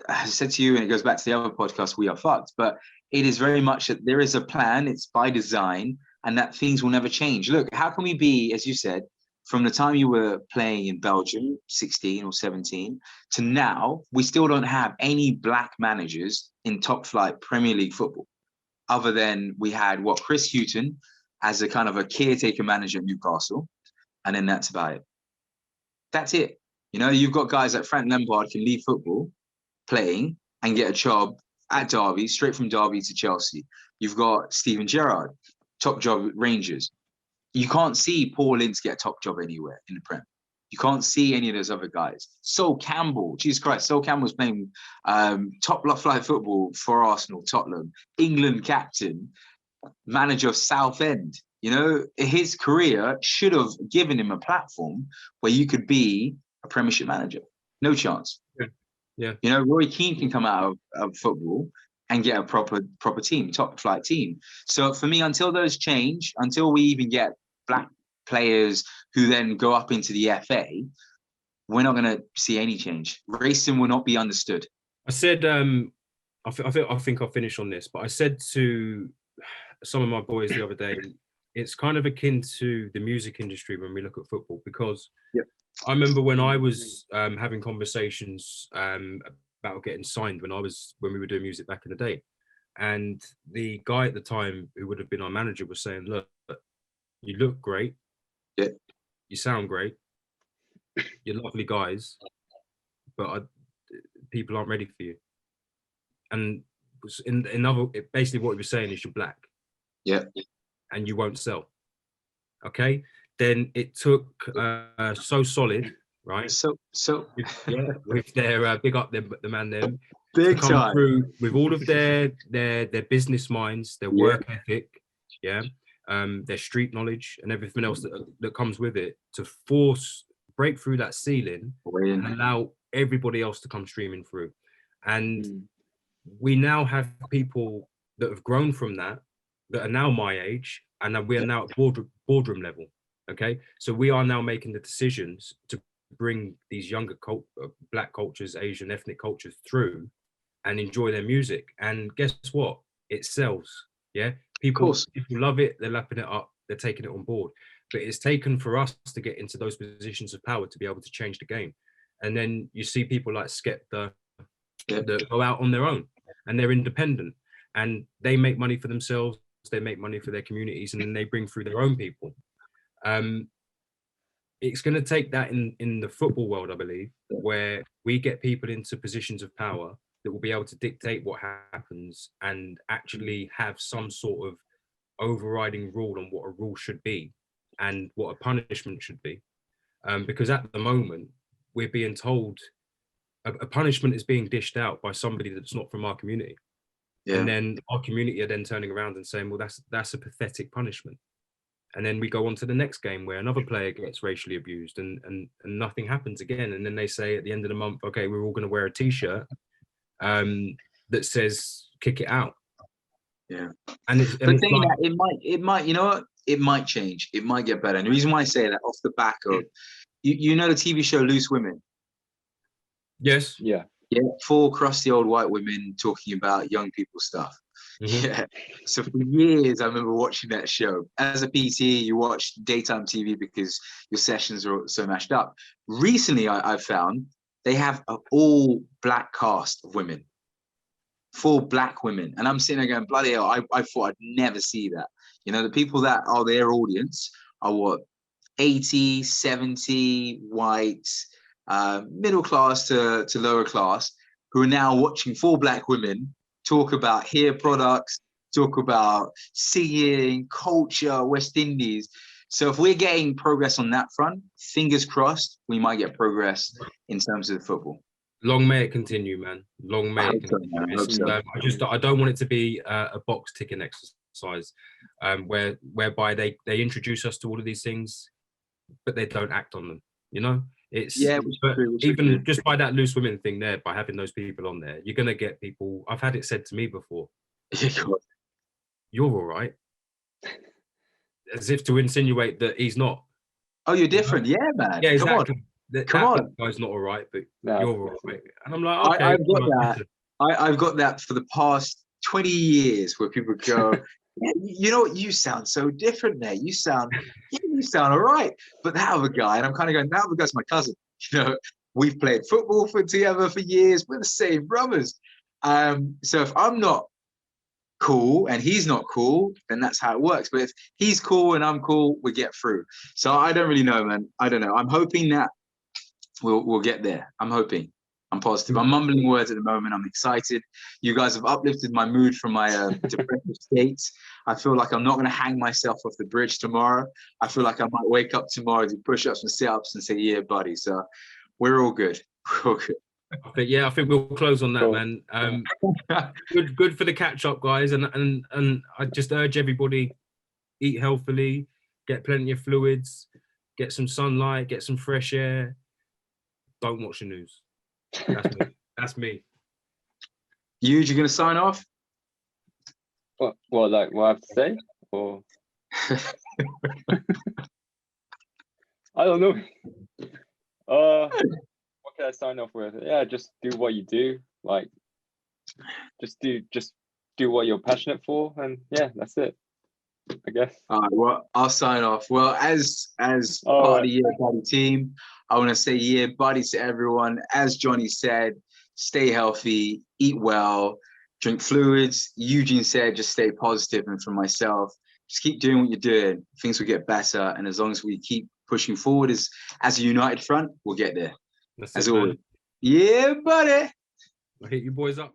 I said to you, and it goes back to the other podcast, we are fucked. But it is very much that there is a plan. It's by design. And that things will never change. Look, how can we be, as you said, from the time you were playing in Belgium, 16 or 17, to now, we still don't have any black managers in top flight Premier League football, other than we had Chris Hughton as a kind of a caretaker manager at Newcastle, and then that's about it. That's it. You know, you've got guys like Frank Lampard can leave football playing and get a job at Derby, straight from Derby to Chelsea. You've got Steven Gerrard, top job at Rangers. You can't see Paul Ince get a top job anywhere in the Prem. You can't see any of those other guys. Sol Campbell, Jesus Christ, Sol Campbell's playing top flight football for Arsenal, Tottenham, England captain, manager of Southend. You know, his career should have given him a platform where you could be a Premiership manager. No chance. Yeah. You know, Roy Keane can come out of football and get a proper team, top flight team. So for me, until those change, until we even get black players who then go up into the FA, we're not going to see any change. Racism will not be understood. I said, I think I'll finish on this, but I said to some of my boys the other day, it's kind of akin to the music industry when we look at football, because I remember when I was having conversations about getting signed when we were doing music back in the day, and the guy at the time who would have been our manager was saying, look, you look great, you sound great, you're lovely guys, but people aren't ready for you. And basically what he was saying is you're black, and you won't sell. Okay, then it took So Solid, right? So with their big up the man them big come time through with all of their business minds, their work ethic, their street knowledge and everything else that comes with it, to break through that ceiling and allow everybody else to come streaming through. And we now have people that have grown from that are now my age, and we are now at boardroom level. Okay, so we are now making the decisions to bring these younger black cultures, Asian ethnic cultures through and enjoy their music. And guess what? It sells. Yeah, people love it. They're lapping it up. They're taking it on board. But it's taken for us to get into those positions of power to be able to change the game. And then you see people like Skepta that go out on their own and they're independent and they make money for themselves. They make money for their communities, and then they bring through their own people. It's going to take that in the football world, I believe, where we get people into positions of power that will be able to dictate what happens and actually have some sort of overriding rule on what a rule should be and what a punishment should be. Because at the moment, we're being told a punishment is being dished out by somebody that's not from our community. And then our community are then turning around and saying, well, that's a pathetic punishment. And then we go on to the next game where another player gets racially abused and nothing happens again. And then they say at the end of the month, okay, we're all going to wear a T-shirt that says "kick it out." Yeah. And it might, you know what? It might change. It might get better. And the reason why I say that off the back of, you know the TV show Loose Women? Yes. Yeah. 4 crusty old white women talking about young people stuff. Yeah. So for years, I remember watching that show. As a PT, you watch daytime TV because your sessions are so mashed up. Recently, I found they have an all black cast of women, 4 black women. And I'm sitting there going, bloody hell, I thought I'd never see that. You know, the people that are their audience are what, 80, 70 whites, middle class to lower class, who are now watching 4 black women talk about hair products, talk about singing, culture, West Indies. So if we're getting progress on that front, fingers crossed, we might get progress in terms of the football. Long may it continue, man. Long may it continue. I don't want it to be a box ticking exercise whereby they introduce us to all of these things, but they don't act on them. You know, it's even just by that Loose Women thing there, by having those people on there, you're gonna get people. I've had it said to me before, "You're all right," as if to insinuate that he's not. Oh, you're different, yeah, man. Yeah, exactly. Come on. Guy's not all right, but you're all right. And I'm like, okay, I've got that for the past 20 years, where people go, You know what? You sound so different there. You sound all right. But that other guy, and I'm kind of going, that other guy's my cousin. You know, we've played football together for years. We're the same brothers. So if I'm not cool and he's not cool, then that's how it works. But if he's cool and I'm cool, we get through. So I don't really know, man. I don't know. I'm hoping that we'll get there. I'm hoping. I'm positive. I'm mumbling words at the moment. I'm excited. You guys have uplifted my mood from my depressive state. I feel like I'm not going to hang myself off the bridge tomorrow. I feel like I might wake up tomorrow, do push-ups and sit-ups and say, yeah, buddy. So we're all good. We're all good. But yeah, I think we'll close on that, man. Good for the catch-up, guys. And I just urge everybody, eat healthily, get plenty of fluids, get some sunlight, get some fresh air. Don't watch the news. That's me. That's me. You're going to sign off? What, like what I have to say? Or I don't know. What can I sign off with? Yeah, just do what you do. Like, just do what you're passionate for, and yeah, that's it, I guess. All right, well, I'll sign off. Well, as part of the Year Buddy team, I want to say year buddy to everyone. As Johnny said, stay healthy, eat well, drink fluids. Eugene said, just stay positive. And for myself, just keep doing what you're doing. Things will get better. And as long as we keep pushing forward as a united front, we'll get there. That's as it, always. Man. Yeah, buddy. I'll hit you boys up.